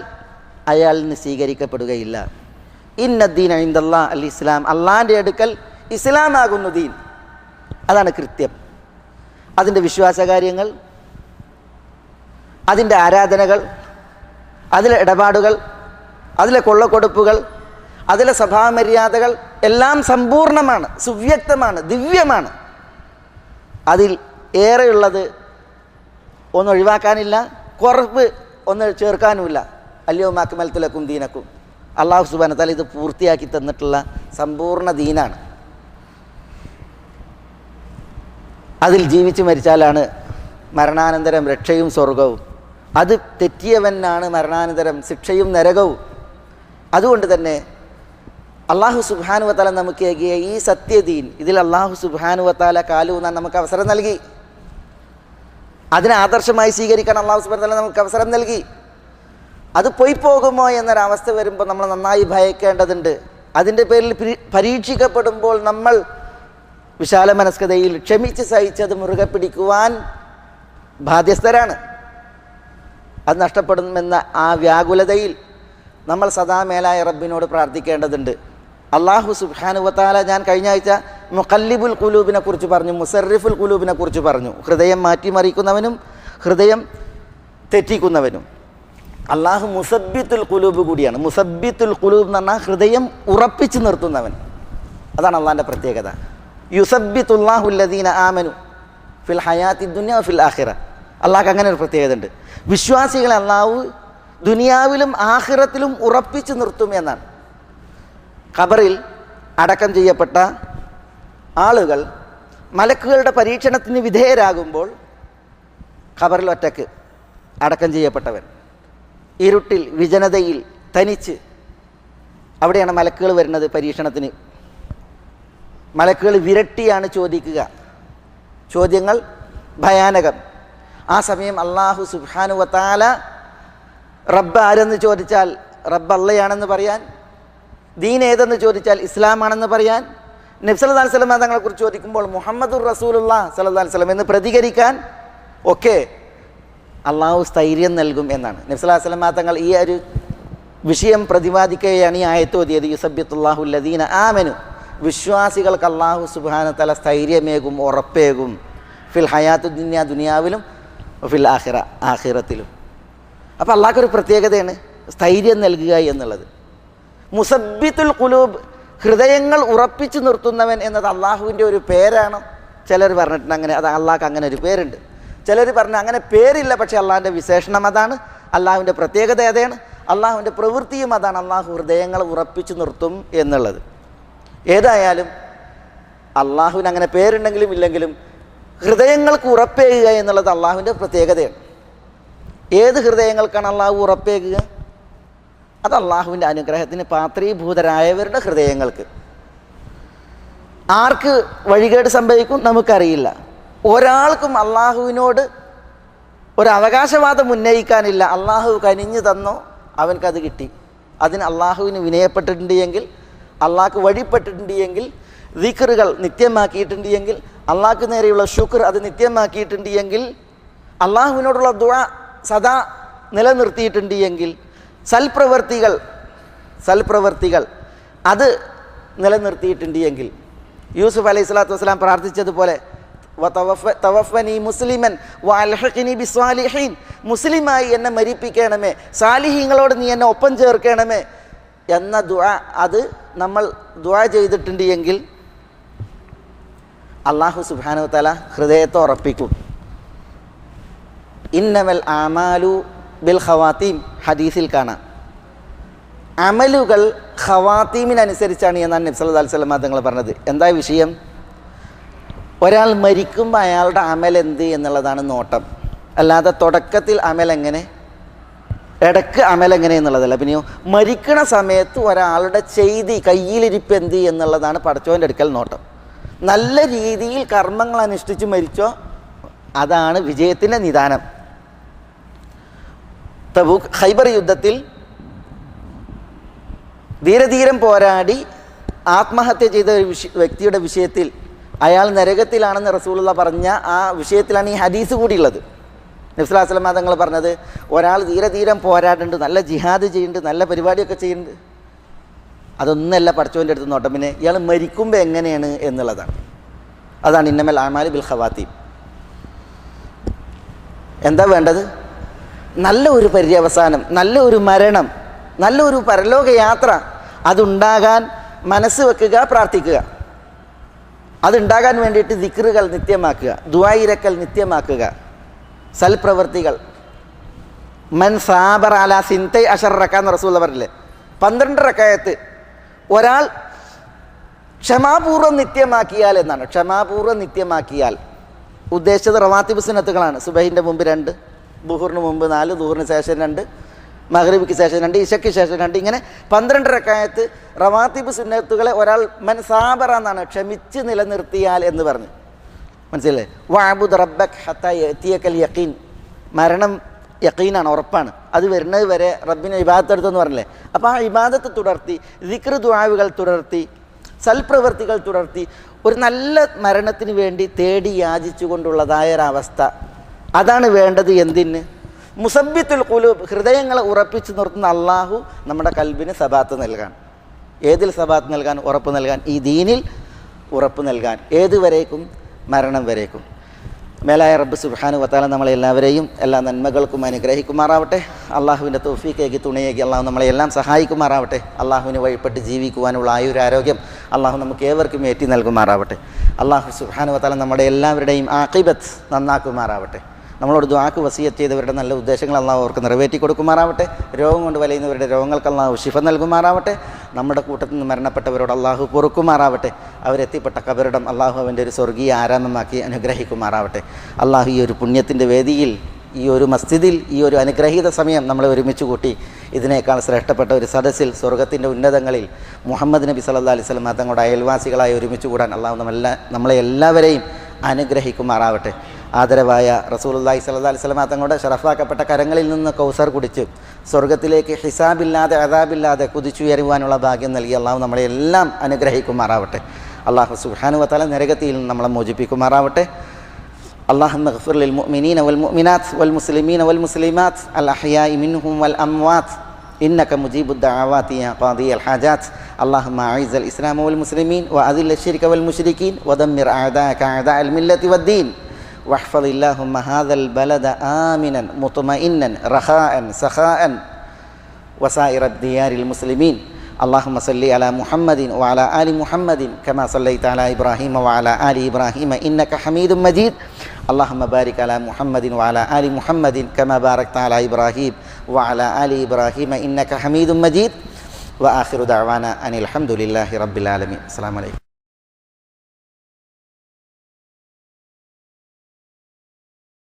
അയാളിൽ നിന്ന് സ്വീകരിക്കപ്പെടുകയില്ല. ഇന്ന ദീന ഇൻദല്ലാഹ് അൽ ഇസ്ലാം, അള്ളാഹിൻ്റെ അടുക്കൽ ഇസ്ലാമാകുന്നു ദീൻ. അതാണ് കൃത്യം. അതിൻ്റെ വിശ്വാസകാര്യങ്ങൾ, അതിൻ്റെ ആരാധനകൾ, അതിലെ ഇടപാടുകൾ, അതിലെ കൊള്ളക്കൊടുപ്പുകൾ, അതിലെ സ്വഭാവമര്യാദകൾ എല്ലാം സമ്പൂർണ്ണമാണ്, സുവ്യക്തമാണ്, ദിവ്യമാണ്. അതിൽ ഏറെയുള്ളത് ഒന്നും ഒഴിവാക്കാനില്ല, കുറവ് ഒന്ന് ചേർക്കാനുമില്ല. അൽയൗമ അക്മൽതു ലക്കും ദീനക്കും, അല്ലാഹു സുബ്ഹാനഹു വ തആല ഇത് പൂർത്തിയാക്കി തന്നിട്ടുള്ള സമ്പൂർണ്ണ ദീനാണ്. അതിൽ ജീവിച്ചു മരിച്ചാലാണ് മരണാനന്തരം രക്ഷയും സ്വർഗവും. അത് തെറ്റിയവനാണ് മരണാനന്തരം ശിക്ഷയും നരകവും. അതുകൊണ്ട് തന്നെ അല്ലാഹു സുബ്ഹാനഹു വ തആല നമുക്ക് ഏകിയ ഈ സത്യദീൻ, ഇതിൽ അല്ലാഹു സുബ്ഹാനഹു വ തആല കാലൂന്നാൻ നമുക്ക് അവസരം നൽകി. അതിനെ ആദർശമായി സ്വീകരിക്കാൻ അല്ലാഹു സുബ്ഹാനഹു വ തആല നമുക്ക് അവസരം നൽകി. അത് പോയി പോകുമോ എന്നൊരവസ്ഥ വരുമ്പോൾ നമ്മൾ നന്നായി ഭയക്കേണ്ടതുണ്ട്. അതിൻ്റെ പേരിൽ പരീക്ഷിക്കപ്പെടുമ്പോൾ നമ്മൾ വിശാല മനസ്കതയിൽ ക്ഷമിച്ച് സഹിച്ചത് മുറുകെ പിടിക്കുവാൻ ബാധ്യസ്ഥരാണ്. അത് നഷ്ടപ്പെടുമെന്ന ആ വ്യാകുലതയിൽ നമ്മൾ സദാ മേലായ റബ്ബിനോട് പ്രാർത്ഥിക്കേണ്ടതുണ്ട്. അല്ലാഹു സുബ്ഹാനഹു വ തആല, ഞാൻ കഴിഞ്ഞ ആഴ്ച മുഖല്ലിബുൽ ഖുലൂബിനെ കുറിച്ച് പറഞ്ഞു, മുസർരിഫുൽ ഖുലൂബിനെ കുറിച്ച് പറഞ്ഞു. ഹൃദയം മാറ്റിമറിക്കുന്നവനും ഹൃദയം തെറ്റിക്കുന്നവനും. അള്ളാഹു മുസബ്ബിത്തുൽ ഖുലൂബ് കൂടിയാണ്. മുസബ്ബിത്തുൽ ഖുലൂബ് എന്ന് പറഞ്ഞാൽ ഹൃദയം ഉറപ്പിച്ച് നിർത്തുന്നവൻ. അതാണ് അള്ളാഹിൻ്റെ പ്രത്യേകത. യുസബ്ബിത്തുല്ലാഹു അല്ലദീന ആമനു ഫിൽ ഹയാത്തി ദുനിയ ഫിൽ ആഖിറ. അള്ളാഹ്ക്ക് അങ്ങനെ ഒരു പ്രത്യേകത ഉണ്ട്. വിശ്വാസികളെ അള്ളാഹു ദുനിയാവിലും ആഖിറത്തിലും ഉറപ്പിച്ച് നിർത്തും എന്നാണ്. ഖബറിൽ അടക്കം ചെയ്യപ്പെട്ട ആളുകൾ മലക്കുകളുടെ പരീക്ഷണത്തിന് വിധേയരാകുമ്പോൾ, ഖബറിൽ ഒറ്റക്ക് അടക്കം ചെയ്യപ്പെട്ടവൻ ഇരുട്ടിൽ വിജനതയിൽ തനിച്ച്, അവിടെയാണ് മലക്കുകൾ വരുന്നത് പരീക്ഷണത്തിന്. മലക്കുകൾ വിരട്ടിയാണ് ചോദിക്കുക, ചോദ്യങ്ങൾ ഭയാനകം. ആ സമയം അല്ലാഹു സുബ്ഹാനഹു വ തആല റബ്ബ് ആരെന്ന് ചോദിച്ചാൽ റബ്ബ് അള്ളയാണെന്ന് പറയാൻ, ദീൻ ഏതെന്ന് ചോദിച്ചാൽ ഇസ്ലാമാണെന്ന് പറയാൻ, നബി സല്ലല്ലാഹു അലൈഹി വസല്ലം തങ്ങളെക്കുറിച്ച് ചോദിക്കുമ്പോൾ മുഹമ്മദുർ റസൂലുള്ളാഹി സ്വല്ലല്ലാഹു അലൈഹി വസല്ലം എന്ന് പ്രതികരിക്കാൻ ഒക്കെ അള്ളാഹു സ്ഥൈര്യം നൽകും എന്നാണ്. നബി സല്ലല്ലാഹു അലൈഹി വസല്ലം തങ്ങൾ ഈ ഒരു വിഷയം പ്രതിപാദിക്കുകയാണ് ഈ ആയത്ത് ഓതിയത്. യുസബ്ബിത്തുല്ലാഹു അല്ലദീന ആമനു, വിശ്വാസികൾക്ക് അല്ലാഹു സുബ്ഹാനഹു വ തആല സ്ഥൈര്യമേകും, ഉറപ്പേകും. ഫിൽ ഹയാത്തു ദുനിയ, ദുനിയാവിലും, ഫിൽ ആഖിറ, ആഖിറത്തിലും. അപ്പോൾ അള്ളാഹ്ക്കൊരു പ്രത്യേകതയാണ് സ്ഥൈര്യം നൽകുക എന്നുള്ളത്. മുസബ്ബിത്തുൽ ഖുലൂബ്, ഹൃദയങ്ങൾ ഉറപ്പിച്ചു നിർത്തുന്നവൻ എന്നത് അള്ളാഹുവിൻ്റെ ഒരു പേരാണ്. ചിലർ പറഞ്ഞിട്ടുണ്ട് അങ്ങനെ, അത് അള്ളാഹ്ക്ക് അങ്ങനെ ഒരു പേരുണ്ട്. ചിലർ പറഞ്ഞു അങ്ങനെ പേരില്ല, പക്ഷേ അള്ളാഹിൻ്റെ വിശേഷണം അതാണ്, അള്ളാഹുവിൻ്റെ പ്രത്യേകത അതാണ്, അള്ളാഹുവിൻ്റെ പ്രവൃത്തിയും അതാണ്. അള്ളാഹു ഹൃദയങ്ങൾ ഉറപ്പിച്ചു നിർത്തും എന്നുള്ളത്. ഏതായാലും അള്ളാഹുവിന് അങ്ങനെ പേരുണ്ടെങ്കിലും ഇല്ലെങ്കിലും ഹൃദയങ്ങൾക്ക് ഉറപ്പേകുക എന്നുള്ളത് അള്ളാഹുവിൻ്റെ പ്രത്യേകതയാണ്. ഏത് ഹൃദയങ്ങൾക്കാണ് അള്ളാഹു ഉറപ്പേകുക? അത് അള്ളാഹുവിൻ്റെ അനുഗ്രഹത്തിന് പാത്രീഭൂതരായവരുടെ ഹൃദയങ്ങൾക്ക്. ആർക്ക് വഴികേട് സംഭവിക്കും നമുക്കറിയില്ല. ഒരാൾക്കും അള്ളാഹുവിനോട് ഒരു അവകാശവാദം ഉന്നയിക്കാനില്ല. അള്ളാഹു കനിഞ്ഞു തന്നോ അവൻക്കത് കിട്ടി. അതിന് അള്ളാഹുവിന് വിനയപ്പെട്ടിട്ടുണ്ട് എങ്കിൽ, അള്ളാഹ്ക്ക് വഴിപ്പെട്ടിട്ടുണ്ട് എങ്കിൽ, ദിക്റുകൾ നിത്യമാക്കിയിട്ടുണ്ട് എങ്കിൽ, അള്ളാഹ്ക്ക് നേരെയുള്ള ശുക്ർ അത് നിത്യമാക്കിയിട്ടുണ്ട് എങ്കിൽ, അള്ളാഹുവിനോടുള്ള ദുആ സദാ നിലനിർത്തിയിട്ടുണ്ട് എങ്കിൽ, സൽപ്രവർത്തികൾ അത് നിലനിർത്തിയിട്ടുണ്ട് എങ്കിൽ, യൂസുഫ് അലൈഹി സ്വലാത്തു വസ്സലാം പ്രാർത്ഥിച്ചതുപോലെ തവഫനി മുസ്ലിമൻ വഅൽഹിഖ്നി ബിസ്സാലിഹീൻ, മുസ്ലിമായി എന്നെ മരിപ്പിക്കണമേ, സാലിഹീങ്ങളോട് നീ എന്നെ ഒപ്പം ചേർക്കണമേ എന്ന ദുആ അത് നമ്മൾ ദുആ ചെയ്തിട്ടുണ്ട് എങ്കിൽ അല്ലാഹു സുബ്ഹാനഹു വ തആല ഹൃദയത്തെ ഉറപ്പിക്കും. ഇന്നമൽ ആമാലു ബിൽ ഖവാത്തീം ഹദീസിൽ കാണാം. അമലുകൾ ഖവാത്തീമിനനുസരിച്ചാണ് എന്നാണ് നബി സല്ലല്ലാഹു അലൈഹി വസല്ലം തങ്ങൾ പറഞ്ഞത്. എന്താ വിഷയം? ഒരാൾ മരിക്കുമ്പോൾ അയാളുടെ അമലെന്ത് എന്നുള്ളതാണ് നോട്ടം, അല്ലാതെ തുടക്കത്തിൽ അമലെങ്ങനെ, ഇടക്ക് അമലെങ്ങനെ എന്നുള്ളതല്ല. പിന്നെയോ മരിക്കണ സമയത്ത് ഒരാളുടെ ചെയ്തി, കയ്യിലിരിപ്പ് എന്ത് എന്നുള്ളതാണ് പടച്ചവൻ്റെ അടുക്കൽ നോട്ടം. നല്ല രീതിയിൽ കർമ്മങ്ങൾ അനുഷ്ഠിച്ച് മരിച്ചോ അതാണ് വിജയത്തിൻ്റെ നിദാനം. തബൂക്ക് ഖൈബർ യുദ്ധത്തിൽ ധീരധീരം പോരാടി ആത്മഹത്യ ചെയ്ത ഒരു വ്യക്തിയുടെ വിഷയത്തിൽ അയാൾ നരകത്തിലാണെന്ന് റസൂലുള്ളാഹി പറഞ്ഞ ആ വിഷയത്തിലാണ് ഈ ഹദീസ് കൂടിയുള്ളത്. നബി സല്ലല്ലാഹു അലൈഹി വസല്ലം തങ്ങൾ പറഞ്ഞത്, ഒരാൾ ധീരധീരം പോരാടുന്നുണ്ട്, നല്ല ജിഹാദ് ചെയ്യുന്നുണ്ട്, നല്ല പരിപാടിയൊക്കെ ചെയ്യുന്നുണ്ട്, അതൊന്നല്ല പടച്ചവൻ്റെ അടുത്ത് നോട്ടം. പിന്നെ ഇയാൾ മരിക്കുമ്പോൾ എങ്ങനെയാണ് എന്നുള്ളതാണ്. അതാണ് ഇന്നമൽ ആമാലു ബിൽ ഖവാത്തീം. എന്താ വേണ്ടത്? നല്ല ഒരു പര്യവസാനം, നല്ല ഒരു മരണം, നല്ല ഒരു പരലോക യാത്ര അതുണ്ടാകാൻ മനസ്സ് വെക്കുക, പ്രാർത്ഥിക്കുക. അതുണ്ടാകാൻ വേണ്ടിയിട്ട് ദിക്റുകൾ നിത്യമാക്കുക, ദുആയിരക്കൽ നിത്യമാക്കുക, സൽപ്രവൃത്തികൾ. മൻ സാബർ അലാ സിൻതൈ അശർ റക്അ എന്ന് റസൂൽ പറഞ്ഞില്ലേ, 12 റക്അത്ത് ഒരാൾ ക്ഷമാപൂർവ്വം നിത്യമാക്കിയാൽ എന്നാണ്. ക്ഷമാപൂർവ്വം നിത്യമാക്കിയാൽ ഉദ്ദേശിച്ചത് റവാത്തിബ് സുന്നത്തുകളാണ്. സുബഹിൻ്റെ മുമ്പ് 2, ദുഹറിന് മുമ്പ് 4, ദുഹറിന് ശേഷം 2, മഗ്രിബിക്ക് ശേഷം 2, ഇശയ്ക്ക് ശേഷം 2, ഇങ്ങനെ 12 റക്അത്ത് റവാത്തിബ് സുന്നത്തുകളെ ഒരാൾ മൻ സാബറ എന്നാണ്, ക്ഷമിച്ച് നിലനിർത്തിയാൽ എന്ന് പറഞ്ഞു. മനസ്സിലല്ലേ? വഅബ്ദുർ റബ്ബക ഹത്താ യഅതിയകൽ യഖീൻ, മരണം യഖീനാണ്, ഉറപ്പാണ്. അത് വരുന്നത് വരെ റബ്ബിനെ ഇബാദത്ത് എടുത്തെന്ന് പറഞ്ഞില്ലേ. അപ്പോൾ ആ ഇബാദത്ത് തുടർത്തി, ദിക്ർ ദുആവുകൾ തുടർത്തി, സൽപ്രവൃത്തികൾ തുടർത്തി, ഒരു നല്ല മരണത്തിന് വേണ്ടി തേടി യാചിച്ചു കൊണ്ടുള്ളതായ ഒരവസ്ഥ, അതാണ് വേണ്ടത്. എന്തിന്? മുസബ്ബിത്തുൽ ഖുലൂബ്, ഹൃദയങ്ങളെ ഉറപ്പിച്ച് നിർത്തുന്ന അള്ളാഹു നമ്മുടെ കൽബിന് സബാത്ത് നൽകാൻ. ഏതിൽ സബാത്ത് നൽകാൻ? ഉറപ്പ് നൽകാൻ. ഈ ദീനിൽ ഉറപ്പ് നൽകാൻ. ഏതുവരേക്കും? മരണം വരേക്കും. മേലായ റബ്ബ് സുബ്ഹാനഹു വ തആല നമ്മളെല്ലാവരെയും എല്ലാ നന്മകൾക്കും അനുഗ്രഹിക്കുമാറാവട്ടെ. അള്ളാഹുവിൻ്റെ തൗഫീഖേകി തുണയേകി അള്ളാഹു നമ്മളെല്ലാം സഹായിക്കുമാറാവട്ടെ. അള്ളാഹുവിന് വഴിപ്പെട്ട് ജീവിക്കുവാനുള്ള ആയുരാരോഗ്യം അള്ളാഹു നമുക്ക് ഏവർക്കും ഏറ്റി നൽകുമാറാവട്ടെ. അള്ളാഹു സുബ്ഹാനഹു വ തആല നമ്മുടെ എല്ലാവരുടെയും ആഖിബത്ത് നന്നാക്കുമാറാവട്ടെ. നമ്മളോട് ദുആക്ക് വസിയത്ത് ചെയ്തവരുടെ നല്ല ഉദ്ദേശങ്ങൾ അള്ളാഹു അവർക്ക് നിറവേറ്റി കൊടുക്കുമാറാവട്ടെ. രോഗം കൊണ്ട് വലയുന്നവരുടെ രോഗങ്ങൾക്ക് അള്ളാഹു ശിഫ നൽകുമാറാവട്ടെ. നമ്മുടെ കൂട്ടത്തിൽ നിന്ന് മരണപ്പെട്ടവരോട് അള്ളാഹു പൊറുക്കുമാറാവട്ടെ. അവരെത്തിപ്പെട്ട കബറിടം അള്ളാഹു അവൻ്റെ ഒരു സ്വർഗീയ ആരാമമാക്കി അനുഗ്രഹിക്കുമാറാവട്ടെ. അള്ളാഹു ഈ ഒരു പുണ്യത്തിൻ്റെ വേദിയിൽ, ഈ ഒരു മസ്ജിദിൽ, ഈ ഒരു അനുഗ്രഹീത സമയം നമ്മളെ ഒരുമിച്ച് കൂട്ടി ഇതിനേക്കാൾ ശ്രേഷ്ഠപ്പെട്ട ഒരു സദസ്സിൽ സ്വർഗത്തിൻ്റെ ഉന്നതങ്ങളിൽ മുഹമ്മദ് നബി സല്ലല്ലാഹു അലൈഹി വസല്ലം തങ്ങളുടെ അയൽവാസികളായി ഒരുമിച്ച് കൂടാൻ അള്ളാഹു നമ്മളെ എല്ലാവരെയും അനുഗ്രഹിക്കുമാറാവട്ടെ. ആദരവായ റസൂലുള്ളാഹി സ്വല്ലല്ലാഹു അലൈഹി വസല്ലം തങ്ങളുടെ ശറഫാക്കപ്പെട്ട കരങ്ങളിൽ നിന്ന് കൗസർ കുടിച്ച് സ്വർഗത്തിലേക്ക് ഹിസാബില്ലാതെ അദാബില്ലാതെ കുതിച്ചുയരുവാനുള്ള ഭാഗ്യം നൽകി അള്ളാഹു നമ്മളെല്ലാം അനുഗ്രഹിക്കുമാറാവട്ടെ. അള്ളാഹു സുബ്ഹാനഹു വ തആല നരകത്തിൽ നിന്ന് നമ്മളെ മോചിപ്പിക്കുമാറാവട്ടെ. അല്ലാഹുമ്മ ഗ്ഫിർ ലിൽ മുഅ്മിനീന വൽ മുഅ്മിനാത്ത് വൽ മുസ്ലിമീന വൽ മുസ്ലിമാത്ത് അൽ അഹ്യാഇ മിൻഹും വൽ അംവാത്ത് إنك مجيب الدعوات يا قاضي الحاجات اللهم أعز الإسلام والمسلمين وأذل الشرك والمشركين ودمر أعداءك أعداء الملة والدين واحفظ اللهم هذا البلد آمنا مطمئنا رخاء سخاء وسائر الديار المسلمين اللهم صل على محمد وعلى آل محمد كما صليت على إبراهيم وعلى آل إبراهيم إنك حميد مجيد اللهم بارك على محمد وعلى آل محمد كما باركت على إبراهيم وعلى آل إبراهيم إنك حميد مجيد وآخر دعوانا أن الحمد لله رب العالمين. السلام عليكم.